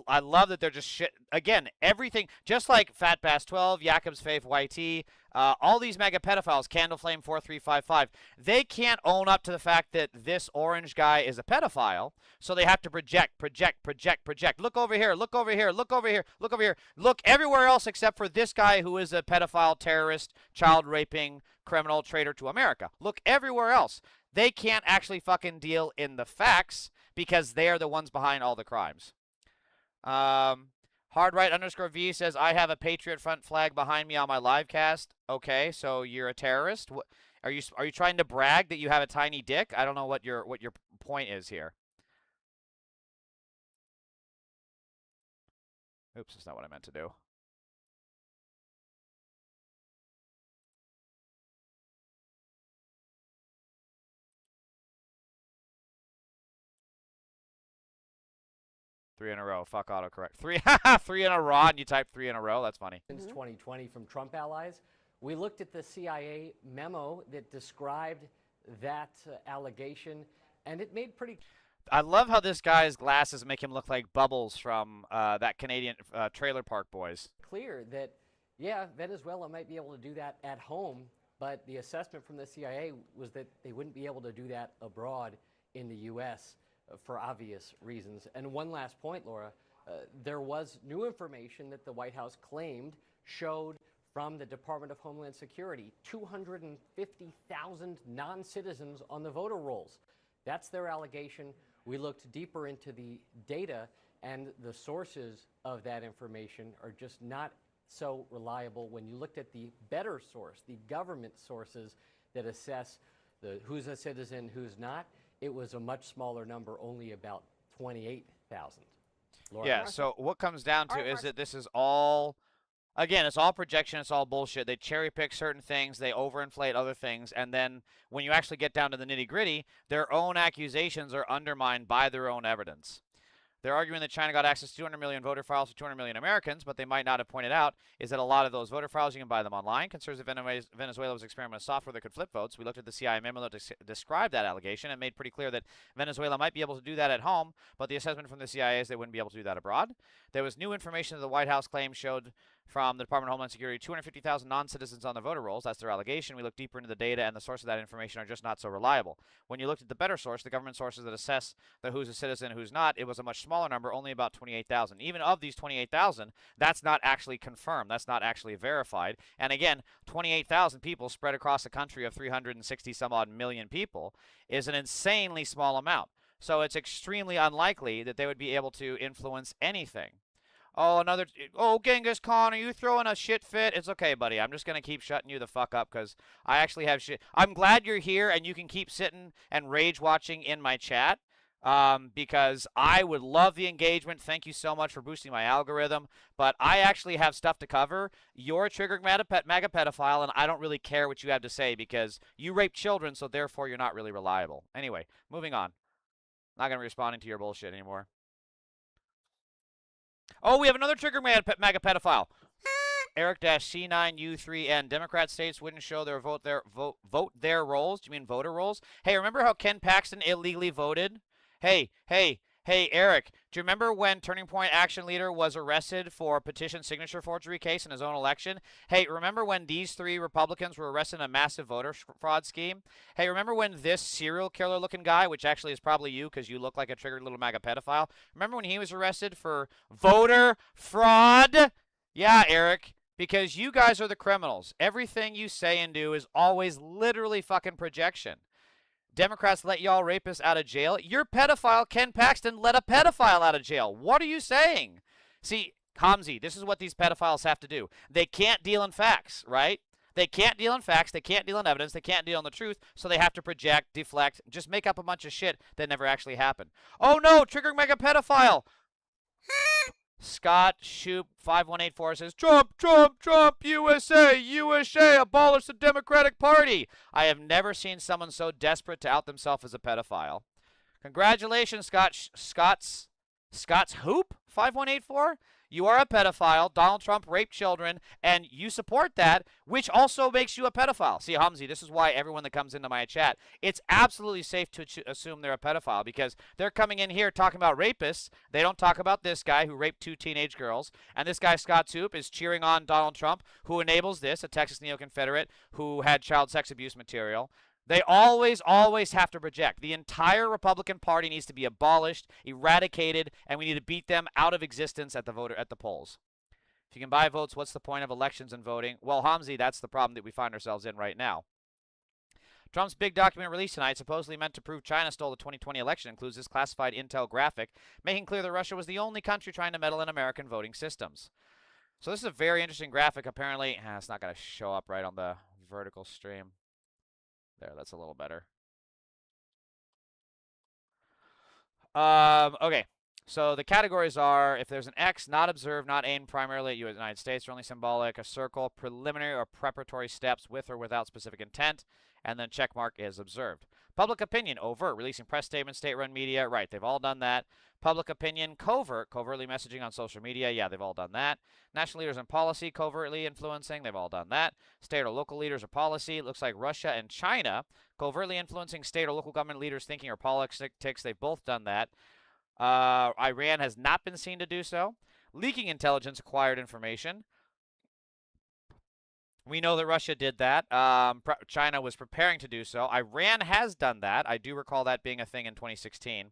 I love that they're just shit again. Everything, just like Fat Bass 12, Jakob's Faith YT, all these mega pedophiles, Candleflame 4355, they can't own up to the fact that this orange guy is a pedophile, so they have to project. Look over here, look over here, look over here, look over here, look everywhere else except for this guy who is a pedophile, terrorist, child raping, criminal, traitor to America. Look everywhere else. They can't actually fucking deal in the facts because they are the ones behind all the crimes. Hardright_V says, I have a Patriot Front flag behind me on my live cast. Okay, so you're a terrorist. Are you trying to brag that you have a tiny dick? I don't know what your point is here. Oops, that's not what I meant to do. Three in a row. Fuck autocorrect. Three in a row, and you type 3 in a row. That's funny. Since 2020 from Trump allies, we looked at the CIA memo that described that allegation, and it made pretty. I love how this guy's glasses make him look like Bubbles from that Canadian Trailer Park Boys. Clear that, yeah, Venezuela might be able to do that at home, but the assessment from the CIA was that they wouldn't be able to do that abroad in the U.S. For obvious reasons. And one last point, Laura, there was new information that the White House claimed showed from the Department of Homeland Security 250,000 non-citizens on the voter rolls. That's their allegation. We looked deeper into the data, and the sources of that information are just not so reliable. When you looked at the better source, the government sources that assess who's a citizen, who's not, it was a much smaller number, only about 28,000. Yeah, so what comes down to is that this is all, again, it's all projection, it's all bullshit. They cherry pick certain things, they overinflate other things, and then when you actually get down to the nitty gritty, their own accusations are undermined by their own evidence. They're arguing that China got access to 200 million voter files for 200 million Americans, but they might not have pointed out is that a lot of those voter files, you can buy them online. Concerns that Venezuela was experimenting with software that could flip votes. We looked at the CIA memo that described that allegation and made pretty clear that Venezuela might be able to do that at home, but the assessment from the CIA is they wouldn't be able to do that abroad. There was new information that the White House claims showed from the Department of Homeland Security 250,000 non-citizens on the voter rolls. That's their allegation. We looked deeper into the data, and the source of that information are just not so reliable. When you looked at the better source, the government sources that assess who's a citizen and who's not, it was a much smaller number, only about 28,000. Even of these 28,000, that's not actually confirmed. That's not actually verified. And again, 28,000 people spread across a country of 360 some odd million people is an insanely small amount. So it's extremely unlikely that they would be able to influence anything. Oh, Genghis Khan, are you throwing a shit fit? It's okay, buddy. I'm just going to keep shutting you the fuck up because I actually have shit. I'm glad you're here and you can keep sitting and rage watching in my chat because I would love the engagement. Thank you so much for boosting my algorithm. But I actually have stuff to cover. You're a triggered MAGA pedophile, and I don't really care what you have to say because you rape children, so therefore you're not really reliable. Anyway, moving on. Not going to be responding to your bullshit anymore. Oh, we have another trigger MAGA pedophile. Eric-C9U3N. Democrat states wouldn't show their vote their rolls. Do you mean voter rolls? Hey, remember how Ken Paxton illegally voted? Hey, Eric, do you remember when Turning Point Action Leader was arrested for a petition signature forgery case in his own election? Hey, remember when these 3 Republicans were arrested in a massive voter fraud scheme? Hey, remember when this serial killer looking guy, which actually is probably you because you look like a triggered little MAGA pedophile, remember when he was arrested for voter fraud? Yeah, Eric, because you guys are the criminals. Everything you say and do is always literally fucking projection. Democrats let y'all rapists out of jail. Your pedophile, Ken Paxton, let a pedophile out of jail. What are you saying? See, Hamzi, this is what these pedophiles have to do. They can't deal in facts, right? They can't deal in facts. They can't deal in evidence. They can't deal in the truth. So they have to project, deflect, just make up a bunch of shit that never actually happened. Oh no, triggering mega pedophile. Scott Shoop 5184 says, Trump, USA, abolish the Democratic Party. I have never seen someone so desperate to out themselves as a pedophile. Congratulations, Scott's Hoop 5184. you are a pedophile. Donald Trump raped children, and you support that, which also makes you a pedophile. See, Hamzi, this is why everyone that comes into my chat, it's absolutely safe to assume they're a pedophile because they're coming in here talking about rapists. They don't talk about this guy who raped 2 teenage girls, and this guy, Scott Soup, is cheering on Donald Trump, who enables this, a Texas neo-Confederate who had child sex abuse material. They always have to project. The entire Republican Party needs to be abolished, eradicated, and we need to beat them out of existence at the polls. If you can buy votes, what's the point of elections and voting? Well, Hamzi, that's the problem that we find ourselves in right now. Trump's big document released tonight, supposedly meant to prove China stole the 2020 election, includes this classified intel graphic, making clear that Russia was the only country trying to meddle in American voting systems. So this is a very interesting graphic. Apparently, it's not going to show up right on the vertical stream. There, that's a little better. Okay, so the categories are, if there's an X, not observed, not aimed primarily at you, United States, or only symbolic, a circle, preliminary or preparatory steps with or without specific intent, and then check mark is observed. Public opinion, overt, releasing press statements, state-run media, right, they've all done that. Public opinion, covert, covertly messaging on social media, yeah, they've all done that. National leaders in policy, covertly influencing, they've all done that. State or local leaders or policy, it looks like Russia and China, covertly influencing state or local government leaders' thinking or politics, they've both done that. Iran has not been seen to do so. Leaking intelligence, acquired information. We know that Russia did that. China was preparing to do so. Iran has done that. I do recall that being a thing in 2016.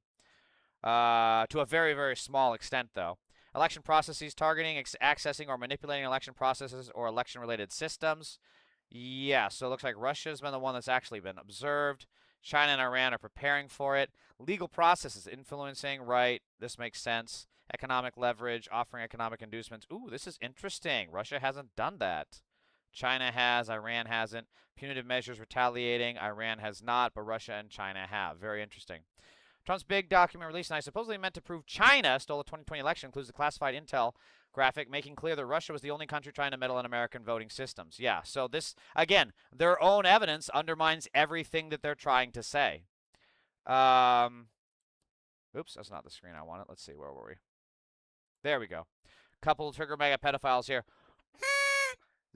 To a very, very small extent, though. Election processes targeting, accessing, or manipulating election processes or election-related systems. Yeah, so it looks like Russia's been the one that's actually been observed. China and Iran are preparing for it. Legal processes influencing, right, this makes sense. Economic leverage, offering economic inducements. Ooh, this is interesting. Russia hasn't done that. China has, Iran hasn't. Punitive measures retaliating, Iran has not, but Russia and China have. Very interesting. Trump's big document released tonight, supposedly meant to prove China stole the 2020 election, includes the classified intel graphic, making clear that Russia was the only country trying to meddle in American voting systems. Yeah, so this, again, their own evidence undermines everything that they're trying to say. Oops, that's not the screen I wanted. Let's see, where were we? There we go. Couple trigger mega pedophiles here.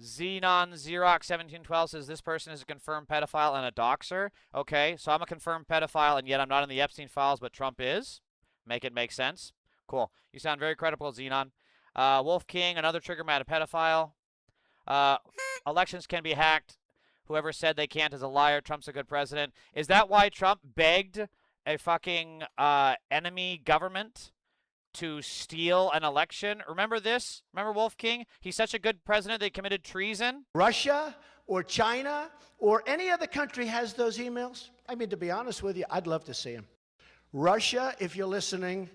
Xenon Xerox 1712 says this person is a confirmed pedophile and a doxer. Okay, so I'm a confirmed pedophile and yet I'm not in the Epstein files, but Trump is. Make it make sense. Cool. You sound very credible, Xenon. Wolf King, another trigger mad pedophile. Elections can be hacked. Whoever said they can't is a liar. Trump's a good president. Is that why Trump begged a fucking enemy government to steal an election? Remember this? Remember Wolf King? He's such a good president they committed treason. Russia or China or any other country has those emails? I mean, to be honest with you, I'd love to see them. Russia, if you're listening,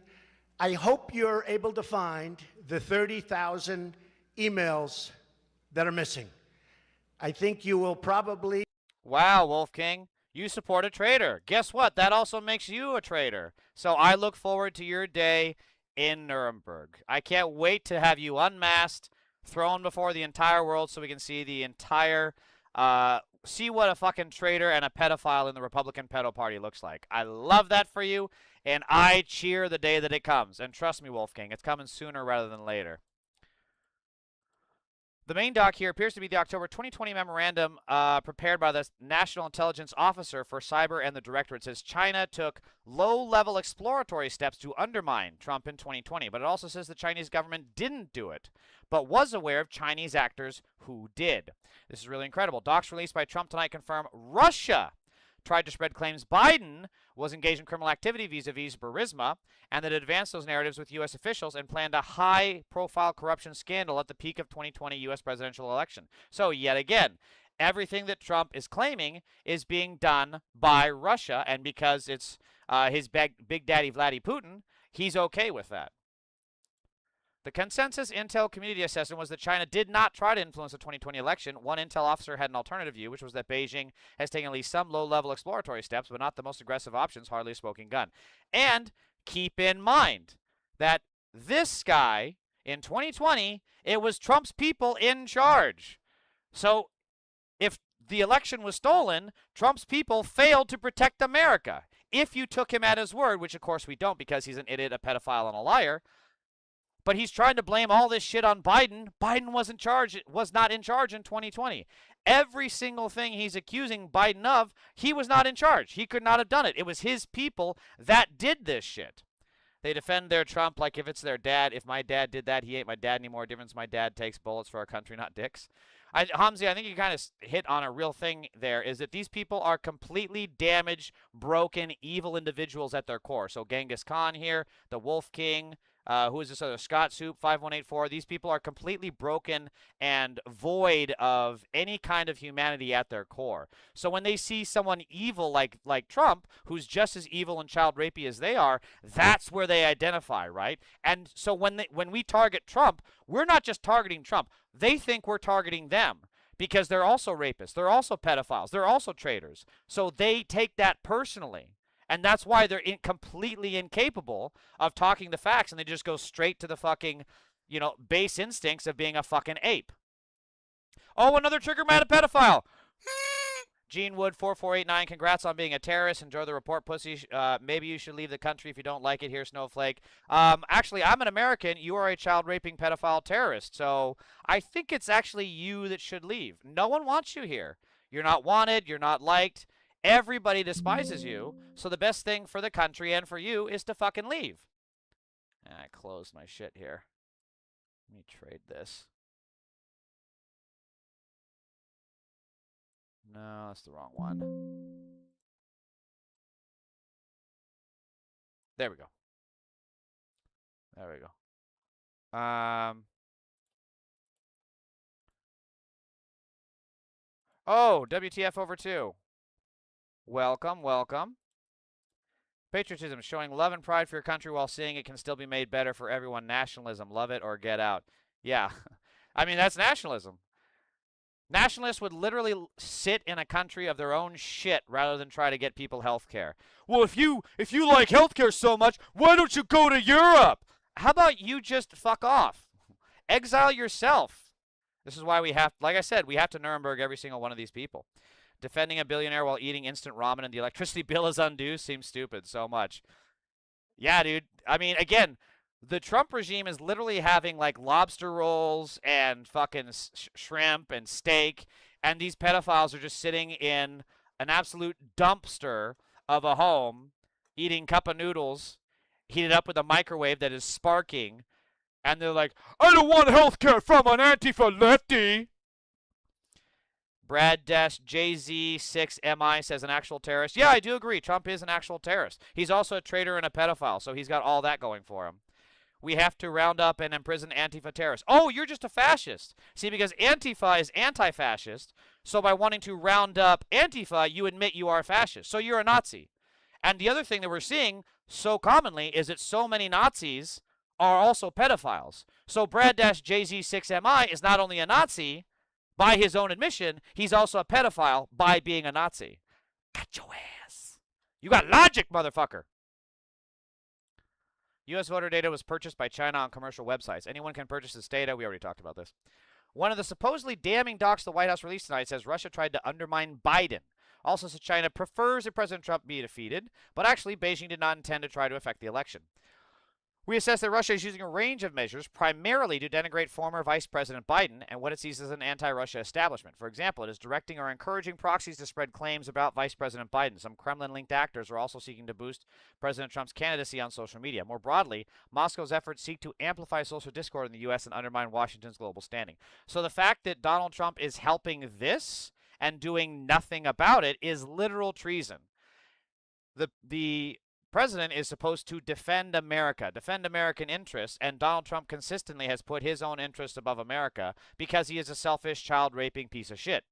I hope you're able to find the 30,000 emails that are missing. I think you will probably... Wow, Wolf King. You support a traitor. Guess what? That also makes you a traitor. So I look forward to your day in Nuremberg. I can't wait to have you unmasked, thrown before the entire world so we can see the entire, see what a fucking traitor and a pedophile in the Republican pedo party looks like. I love that for you, and I cheer the day that it comes. And trust me, Wolfgang, it's coming sooner rather than later. The main doc here appears to be the October 2020 memorandum prepared by the National Intelligence Officer for Cyber and the Director. It says China took low-level exploratory steps to undermine Trump in 2020, but it also says the Chinese government didn't do it, but was aware of Chinese actors who did. This is really incredible. Docs released by Trump tonight confirm Russia tried to spread claims Biden was engaged in criminal activity vis-a-vis Burisma, and that advanced those narratives with U.S. officials and planned a high-profile corruption scandal at the peak of 2020 U.S. presidential election. So, yet again, everything that Trump is claiming is being done by Russia, and because it's his big daddy Vladimir Putin, he's okay with that. The consensus intel community assessment was that China did not try to influence the 2020 election. One intel officer had an alternative view, which was that Beijing has taken at least some low-level exploratory steps, but not the most aggressive options, hardly a smoking gun. And keep in mind that this guy, in 2020, it was Trump's people in charge. So if the election was stolen, Trump's people failed to protect America. If you took him at his word, which of course we don't because he's an idiot, a pedophile, and a liar, But he's trying to blame all this shit on Biden. Biden was not in charge in 2020. Every single thing he's accusing Biden of, he was not in charge. He could not have done it. It was his people that did this shit. They defend their Trump like if it's their dad. If my dad did that, he ain't my dad anymore. Difference, my dad takes bullets for our country, not dicks. Hamzi, I think you kind of hit on a real thing there, is that these people are completely damaged, broken, evil individuals at their core. So Genghis Khan here, the Wolf King, who is this other? Scott Soup, 5184. These people are completely broken and void of any kind of humanity at their core. So when they see someone evil like Trump, who's just as evil and child rapey as they are, that's where they identify, right? And so when we target Trump, we're not just targeting Trump. They think we're targeting them because they're also rapists. They're also pedophiles. They're also traitors. So they take that personally. And that's why they're completely incapable of talking the facts, and they just go straight to the fucking, base instincts of being a fucking ape. Oh, another trigger mad at pedophile. Gene Wood 4489, congrats on being a terrorist. Enjoy the report, pussy. Maybe you should leave the country if you don't like it. Here, Snowflake. Actually, I'm an American. You are a child raping pedophile terrorist. So I think it's actually you that should leave. No one wants you here. You're not wanted. You're not liked. Everybody despises you, so the best thing for the country and for you is to fucking leave. I closed my shit here. Let me trade this. No, that's the wrong one. There we go. There we go. Oh, WTF over 2. Welcome, welcome. Patriotism, showing love and pride for your country while seeing it can still be made better for everyone. Nationalism, love it or get out. Yeah, I mean, that's nationalism. Nationalists would literally sit in a country of their own shit rather than try to get people health care. Well, if you like health care so much, why don't you go to Europe? How about you just fuck off? Exile yourself. This is why we have, like I said, we have to Nuremberg every single one of these people. Defending a billionaire while eating instant ramen and the electricity bill is undue seems stupid so much. Yeah, dude. I mean, again, the Trump regime is literally having like lobster rolls and fucking shrimp and steak, and these pedophiles are just sitting in an absolute dumpster of a home eating cup of noodles heated up with a microwave that is sparking, and they're like, I don't want health care from an Antifa lefty. Brad-JZ6MI says an actual terrorist. Yeah, I do agree. Trump is an actual terrorist. He's also a traitor and a pedophile, so he's got all that going for him. We have to round up and imprison Antifa terrorists. Oh, you're just a fascist. See, because Antifa is anti-fascist, so by wanting to round up Antifa, you admit you are a fascist. So you're a Nazi. And the other thing that we're seeing so commonly is that so many Nazis are also pedophiles. So Brad-JZ6MI is not only a Nazi, by his own admission, he's also a pedophile by being a Nazi. Got your ass. You got logic, motherfucker. U.S. voter data was purchased by China on commercial websites. Anyone can purchase this data. We already talked about this. One of the supposedly damning docs the White House released tonight says Russia tried to undermine Biden. Also says China prefers that President Trump be defeated, but actually Beijing did not intend to try to affect the election. We assess that Russia is using a range of measures primarily to denigrate former Vice President Biden and what it sees as an anti-Russia establishment. For example, it is directing or encouraging proxies to spread claims about Vice President Biden. Some Kremlin-linked actors are also seeking to boost President Trump's candidacy on social media. More broadly, Moscow's efforts seek to amplify social discord in the U.S. and undermine Washington's global standing. So the fact that Donald Trump is helping this and doing nothing about it is literal treason. The president is supposed to defend America, defend American interests, and Donald Trump consistently has put his own interests above America because he is a selfish, child-raping piece of shit.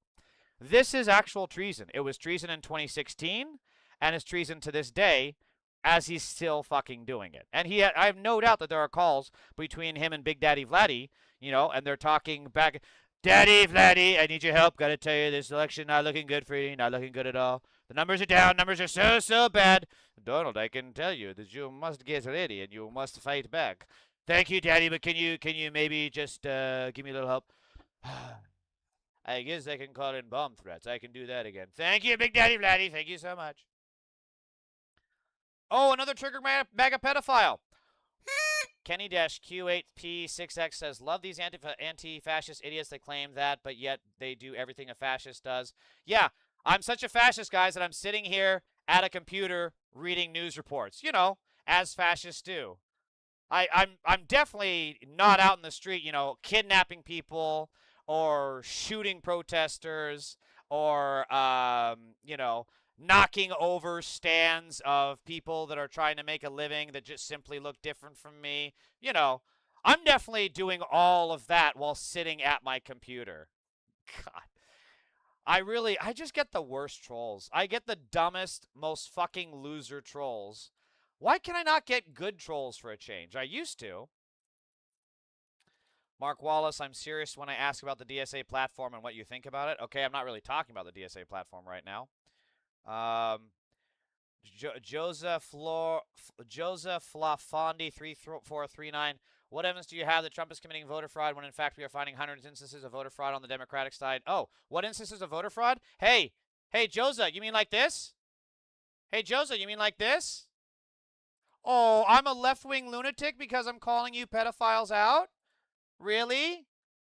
This is actual treason. It was treason in 2016, and it's treason to this day, as he's still fucking doing it. And I have no doubt that there are calls between him and Big Daddy Vladdy, and they're talking back, Daddy Vladdy, I need your help. Gotta tell you, this election not looking good for you, not looking good at all. The numbers are down. Numbers are so, so bad. Donald, I can tell you that you must get ready and you must fight back. Thank you, Daddy, but can you maybe just give me a little help? I guess I can call in bomb threats. I can do that again. Thank you, Big Daddy Vladdy. Thank you so much. Oh, another trigger maga pedophile. Kenny-Q8P6X says, love these anti-fascist idiots that claim that, but yet they do everything a fascist does. Yeah, I'm such a fascist, guys, that I'm sitting here at a computer reading news reports, you know, as fascists do. I'm definitely not out in the street, you know, kidnapping people or shooting protesters or, you know, knocking over stands of people that are trying to make a living that just simply look different from me. You know, I'm definitely doing all of that while sitting at my computer. God. I just get the worst trolls. I get the dumbest, most fucking loser trolls. Why can I not get good trolls for a change? I used to. Mark Wallace, I'm serious when I ask about the DSA platform and what you think about it. Okay, I'm not really talking about the DSA platform right now. Joseph Lafondi 3439. What evidence do you have that Trump is committing voter fraud when in fact we are finding hundreds of instances of voter fraud on the Democratic side? Oh, what instances of voter fraud? Hey, Joseph, you mean like this? Hey, Joseph, you mean like this? Oh, I'm a left-wing lunatic because I'm calling you pedophiles out? Really?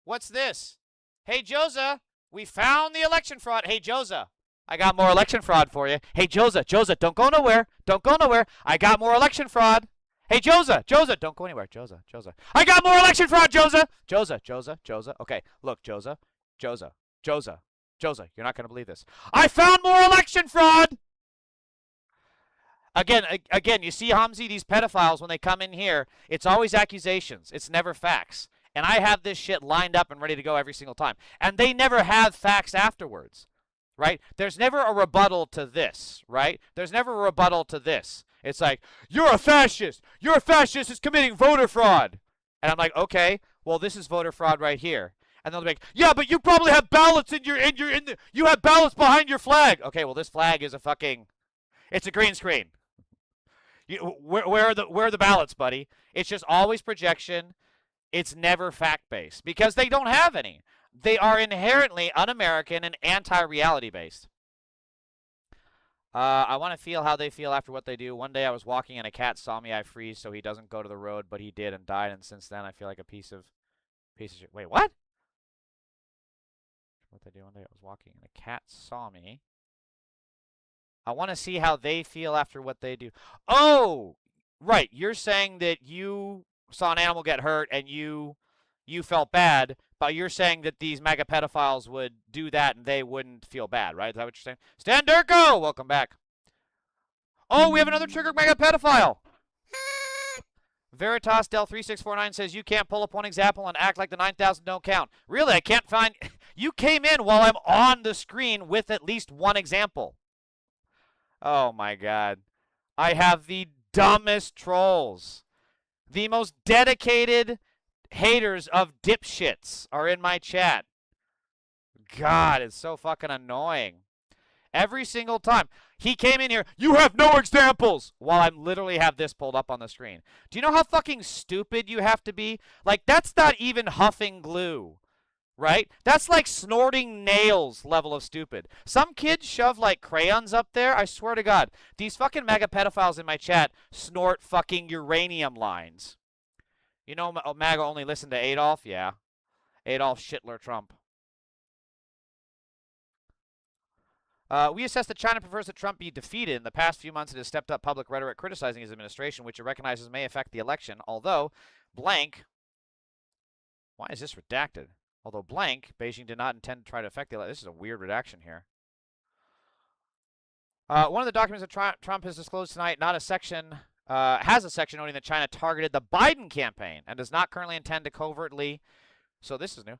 What's this? Hey, Joseph, we found the election fraud. Hey, Joseph, I got more election fraud for you. Hey, Joseph, don't go nowhere. Don't go nowhere. I got more election fraud. Hey, Joseph, don't go anywhere. Joseph. I got more election fraud, Joseph. Joseph. Okay, look, Joseph. You're not going to believe this. I found more election fraud. Again, you see, Hamzi, these pedophiles, when they come in here, it's always accusations. It's never facts. And I have this shit lined up and ready to go every single time. And they never have facts afterwards, right? There's never a rebuttal to this, right? There's never a rebuttal to this. It's like, you're a fascist. You're a fascist who's committing voter fraud. And I'm like, okay, well, this is voter fraud right here. And they'll be like, yeah, but you probably have ballots you have ballots behind your flag. Okay, well, this flag is it's a green screen. Where are the ballots, buddy? It's just always projection. It's never fact-based because they don't have any. They are inherently un-American and anti-reality based. I want to feel how they feel after what they do. One day I was walking and a cat saw me. I freeze so he doesn't go to the road, but he did and died. And since then I feel like a piece of shit. Wait, what? What they do one day I was walking and a cat saw me. I want to see how they feel after what they do. Oh, right. You're saying that you saw an animal get hurt and you felt bad, but you're saying that these mega pedophiles would do that and they wouldn't feel bad, right? Is that what you're saying? Stan Durko, welcome back. Oh, we have another triggered mega pedophile. Veritas Del 3649 says you can't pull up one example and act like the 9,000 don't count. Really, I can't find. You came in while I'm on the screen with at least one example. Oh my God. I have the dumbest trolls. The most dedicated haters of dipshits are in my chat. God, it's so fucking annoying. Every single time. He came in here, you have no examples, while I literally have this pulled up on the screen. Do you know how fucking stupid you have to be? Like, that's not even huffing glue. Right? That's like snorting nails level of stupid. Some kids shove like crayons up there. I swear to God. These fucking MAGA pedophiles in my chat snort fucking uranium lines. You know MAGA only listened to Adolf? Yeah. Adolf Hitler Trump. We assess that China prefers that Trump be defeated. In the past few months, it has stepped up public rhetoric criticizing his administration, which it recognizes may affect the election. Although, blank. Why is this redacted? Although blank, Beijing did not intend to try to affect the election. This is a weird redaction here. One of the documents that Trump has disclosed tonight has a section noting that China targeted the Biden campaign and does not currently intend to covertly. So this is new.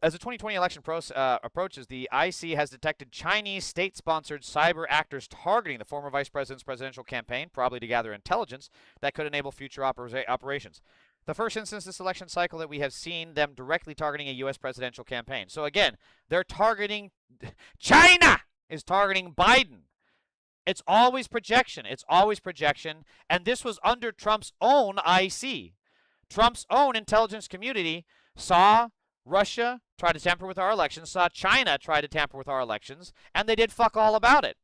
As the 2020 election approaches, the IC has detected Chinese state-sponsored cyber actors targeting the former vice president's presidential campaign, probably to gather intelligence that could enable future operations. The first instance this election cycle that we have seen them directly targeting a U.S. presidential campaign. So again, they're targeting. China is targeting Biden. It's always projection. It's always projection. And this was under Trump's own IC. Trump's own intelligence community saw Russia try to tamper with our elections, saw China try to tamper with our elections, and they did fuck all about it.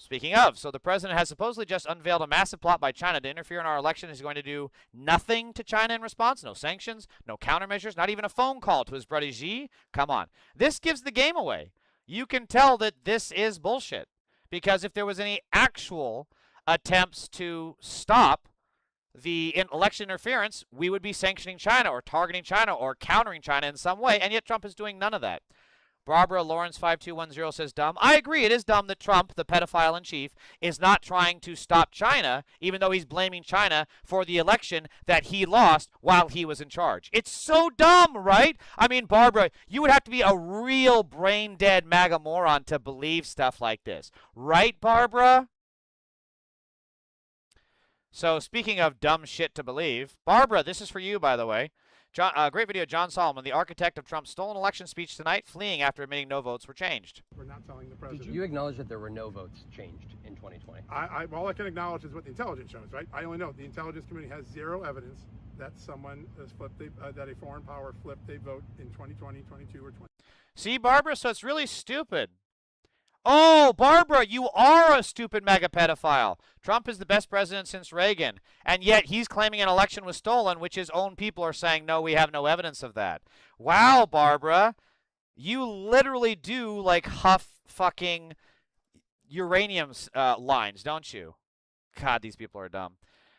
Speaking of, so the president has supposedly just unveiled a massive plot by China to interfere in our election. He's going to do nothing to China in response. No sanctions, no countermeasures, not even a phone call to his brother Xi. Come on. This gives the game away. You can tell that this is bullshit. Because if there was any actual attempts to stop the election interference, we would be sanctioning China or targeting China or countering China in some way, and yet Trump is doing none of that. Barbara Lawrence 5210 says dumb. I agree, it is dumb that Trump, the pedophile in chief, is not trying to stop China, even though he's blaming China for the election that he lost while he was in charge. It's so dumb, right? I mean, Barbara, you would have to be a real brain-dead MAGA moron to believe stuff like this. Right, Barbara? So, speaking of dumb shit to believe, Barbara, this is for you, by the way. Great video, John Solomon, the architect of Trump's stolen election speech tonight, fleeing after admitting no votes were changed. We're not telling the president. Did you acknowledge that there were no votes changed in 2020? All I can acknowledge is what the intelligence shows, right? I only know the intelligence community has zero evidence that someone has flipped, that a foreign power flipped a vote in 2020, 22, or 20. See, Barbara, so it's really stupid. Oh, Barbara, you are a stupid mega pedophile. Trump is the best president since Reagan, and yet he's claiming an election was stolen, which his own people are saying, no, we have no evidence of that. Wow, Barbara, you literally do, like, huff fucking uranium lines, don't you? God, these people are dumb.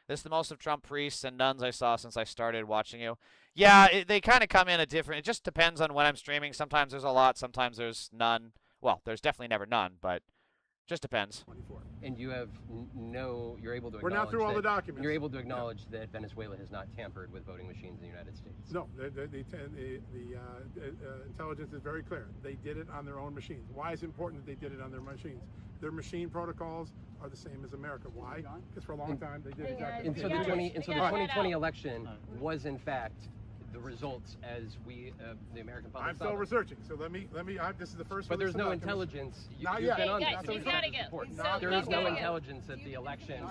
This is the most of Trump priests and nuns I saw since I started watching you. Yeah, they kind of come in a different, it just depends on when I'm streaming. Sometimes there's a lot, sometimes there's none. Well, there's definitely never none, but just depends. 24. And you have you're able to acknowledge We're not through all the documents. You're able to acknowledge that Venezuela has not tampered with voting machines in the United States. No, the intelligence is very clear. They did it on their own machines. Why is it important that they did it on their machines? Their machine protocols are the same as America. Why? Because for a long time they did exactly And the so same. the 2020 election was in fact the results as we, the American public. I'm saw still them. researching, so this is the first. But there's release no of documents. intelligence. Not You've yet. been on Guys, this. he's gotta go. Report. So There is he's no gotta go. intelligence that the election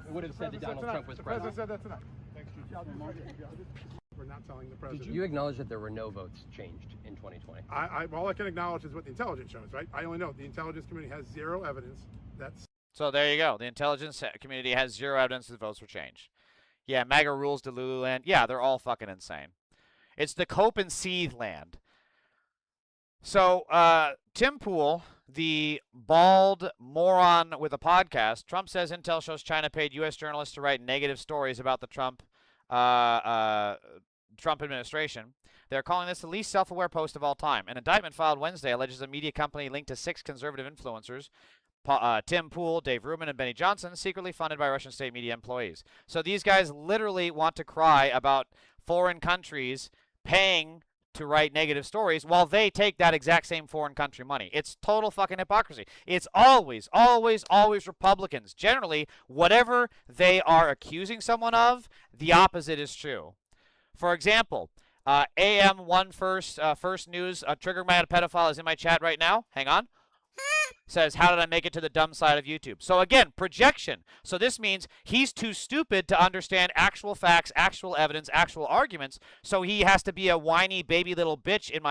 would have said that Donald Trump was The president president. said that tonight. Thanks, We're not telling the president. Did you acknowledge that there were no votes changed in 2020? All I can acknowledge is what the intelligence shows, right? I only know the intelligence community has zero evidence that's. So there you go. The intelligence community has zero evidence that votes were changed. Yeah, MAGA rules Delulu land. Yeah, they're all fucking insane. It's the cope and seethe land. So, Tim Pool, the bald moron with a podcast, Trump says Intel shows China paid U.S. journalists to write negative stories about the Trump administration. They're calling this the least self-aware post of all time. An indictment filed Wednesday alleges a media company linked to 6 conservative influencers, Tim Pool, Dave Rubin, and Benny Johnson, secretly funded by Russian state media employees. So these guys literally want to cry about foreign countries paying to write negative stories while they take that exact same foreign country money. It's total fucking hypocrisy. It's always, always, always Republicans. Generally, whatever they are accusing someone of, the opposite is true. For example, AM1 First News, Trigger Mad Pedophile is in my chat right now. Hang on. Says, how did I make it to the dumb side of YouTube? So again, projection. So this means he's too stupid to understand actual facts, actual evidence, actual arguments. So he has to be a whiny baby little bitch in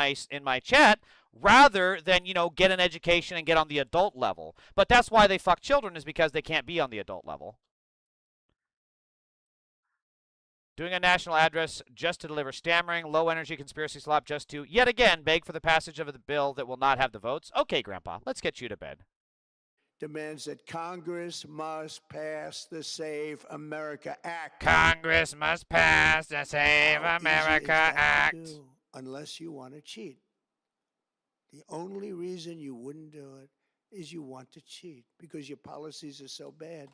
my chat rather than, you know, get an education and get on the adult level. But that's why they fuck children, is because they can't be on the adult level. Doing a national address just to deliver stammering, low-energy conspiracy slop just to, yet again, beg for the passage of the bill that will not have the votes. Okay, Grandpa, let's get you to bed. Demands that Congress must pass the Save America Act. Congress must pass the Save How easy America is that to Act. do? Unless you want to cheat. The only reason you wouldn't do it is you want to cheat because your policies are so bad.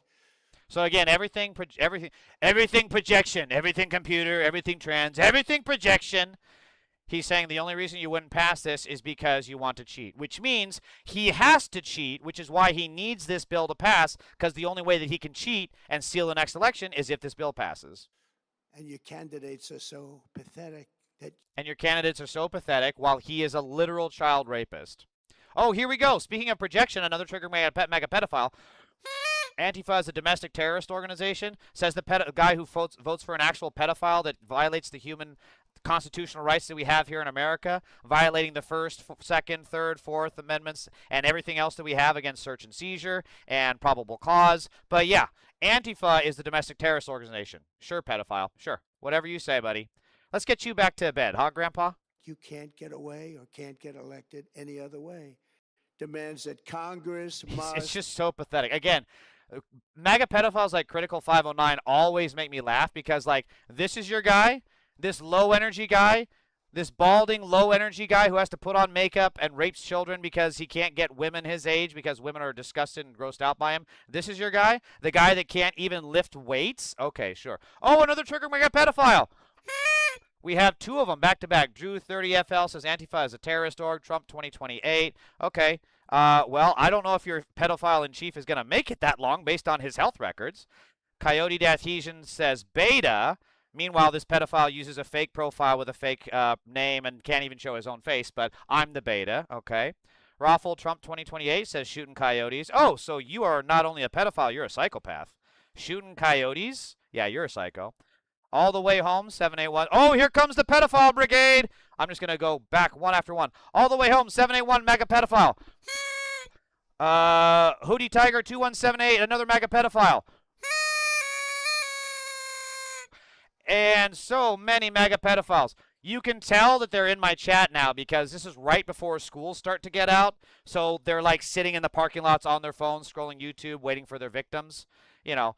So again, everything projection, everything computer, everything trans, everything projection. He's saying the only reason you wouldn't pass this is because you want to cheat, which means he has to cheat, which is why he needs this bill to pass, because the only way that he can cheat and steal the next election is if this bill passes. And your candidates are so pathetic that. And your candidates are so pathetic while he is a literal child rapist. Oh, here we go. Speaking of projection, another trigger mega pedophile. Antifa is a domestic terrorist organization, says the guy who votes for an actual pedophile that violates the human constitutional rights that we have here in America, violating the First, Second, Third, Fourth Amendments, and everything else that we have against search and seizure and probable cause. But yeah, Antifa is the domestic terrorist organization. Sure, pedophile. Sure. Whatever you say, buddy. Let's get you back to bed, huh, Grandpa? You can't get away or can't get elected any other way. Demands that Congress must. It's just so pathetic. Again, MAGA pedophiles like Critical 509 always make me laugh because, like, this is your guy, this low energy guy, this balding low energy guy who has to put on makeup and rapes children because he can't get women his age because women are disgusted and grossed out by him. This is your guy, the guy that can't even lift weights. Okay, sure. Oh, another trigger MAGA pedophile. We have two of them back to back. Drew 30FL says Antifa is a terrorist org. Trump 2028. Okay. Well, I don't know if your pedophile in chief is going to make it that long based on his health records. Coyote Dathesian says beta. Meanwhile, this pedophile uses a fake profile with a fake name and can't even show his own face, but I'm the beta. Okay. Raffle Trump 2028 says shooting coyotes. Oh, so you are not only a pedophile, you're a psychopath. Shooting coyotes? Yeah, you're a psycho. All the way home, 781. Oh, here comes the pedophile brigade. I'm just going to go back one after one. All the way home, 781, MAGA pedophile. Hootie Tiger 2178, another MAGA pedophile. And so many MAGA pedophiles. You can tell that they're in my chat now because this is right before schools start to get out. So they're like sitting in the parking lots on their phones, scrolling YouTube, waiting for their victims. You know,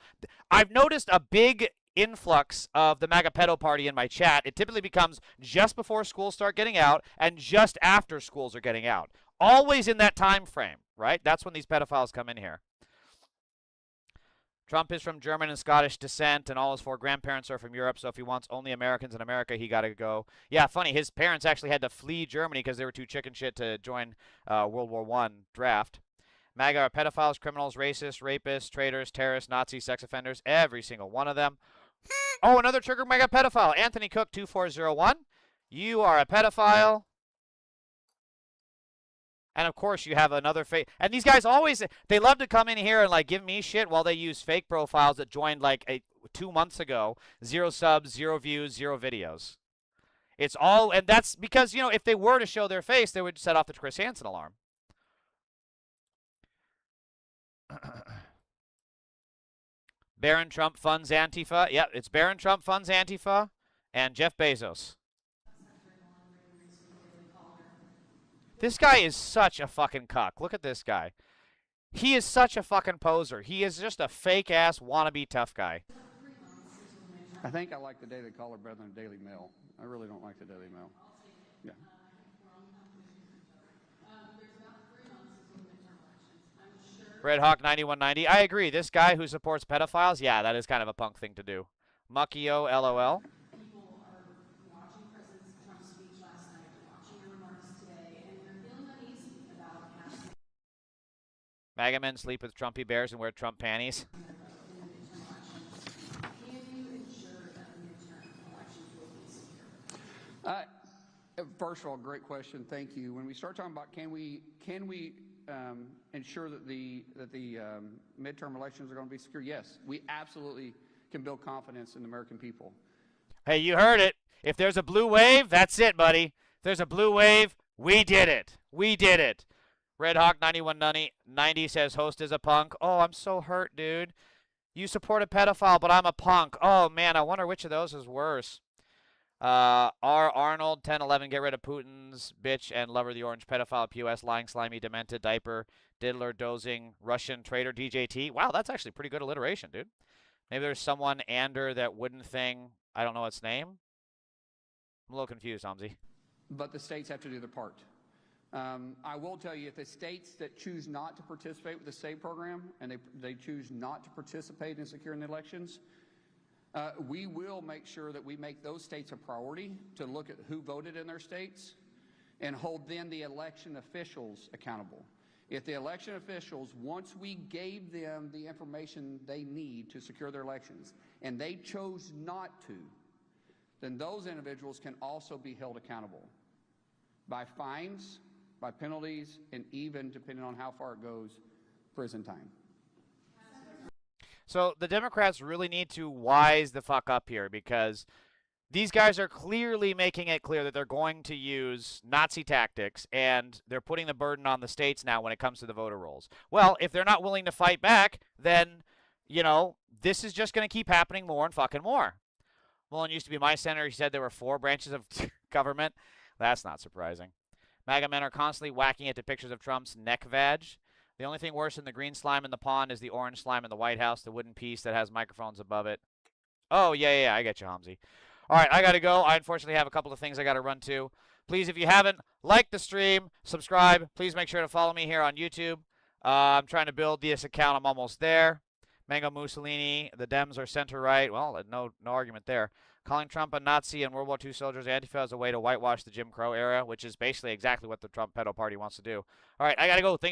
I've noticed a big influx of the MAGA pedo party in my chat. It typically becomes just before schools start getting out and just after schools are getting out. Always in that time frame, right? That's when these pedophiles come in here. Trump is from German and Scottish descent, and all his four grandparents are from Europe, so if he wants only Americans in America, he got to go. Yeah, funny, his parents actually had to flee Germany because they were too chicken shit to join World War I draft. MAGA are pedophiles, criminals, racists, rapists, traitors, terrorists, Nazis, sex offenders, every single one of them. Oh, another trigger MAGA pedophile. Anthony Cook 2401. You are a pedophile. And of course you have another fake. And these guys always, they love to come in here and like give me shit while they use fake profiles that joined like 2 months ago. 0 subs, 0 views, 0 videos. It's all, and that's because, you know, if they were to show their face, they would set off the Chris Hansen alarm. Barron Trump funds Antifa. Yeah, it's Barron Trump funds Antifa and Jeff Bezos. This guy is such a fucking cuck. Look at this guy. He is such a fucking poser. He is just a fake-ass wannabe tough guy. I think I like the Daily Caller better than the Daily Mail. I really don't like the Daily Mail. Yeah. Red Hawk 9190. I agree. This guy who supports pedophiles, yeah, that is kind of a punk thing to do. Muckio, LOL. MAGA men sleep with Trumpy bears and wear Trump panties. First of all, great question. Thank you. When we start talking about can we ensure that the midterm elections are going to be secure? Yes, we absolutely can build confidence in the American people. Hey, you heard it. If there's a blue wave, that's it, buddy. If there's a blue wave, we did it. We did it. Red Hawk 9190 says host is a punk. Oh, I'm so hurt, dude. You support a pedophile, but I'm a punk. Oh, man, I wonder which of those is worse. R. Arnold 1011, get rid of Putin's bitch and lover the orange pedophile POS, lying, slimy, demented, diaper, diddler, dozing, Russian traitor, DJT. Wow, that's actually pretty good alliteration, dude. Maybe there's someone Ander that wooden thing. I don't know its name. I'm a little confused, Hamzi. But the states have to do their part. I will tell you, if the states that choose not to participate with the state program and they choose not to participate in securing the elections, we will make sure that we make those states a priority to look at who voted in their states and hold then the election officials accountable. If the election officials, once we gave them the information they need to secure their elections, and they chose not to, then those individuals can also be held accountable by fines, by penalties, and even, depending on how far it goes, prison time. So the Democrats really need to wise the fuck up here because These guys are clearly making it clear that they're going to use Nazi tactics, and they're putting the burden on the states now when it comes to the voter rolls. Well, if they're not willing to fight back, then, you know, this is just going to keep happening more and fucking more. Mullen used to be my senator. He said there were 4 branches of government. That's not surprising. MAGA men are constantly whacking it to pictures of Trump's neck vag. The only thing worse than the green slime in the pond is the orange slime in the White House, the wooden piece that has microphones above it. Oh, yeah, I get you, Hamzy. All right, I got to go. I unfortunately have a couple of things I got to run to. Please, if you haven't, like the stream, subscribe. Please make sure to follow me here on YouTube. I'm trying to build this account. I'm almost there. Mango Mussolini, the Dems are center-right. Well, no argument there. Calling Trump a Nazi and World War II soldiers Antifa as a way to whitewash the Jim Crow era, which is basically exactly what the Trump pedo party wants to do. All right, I got to go. Thank you.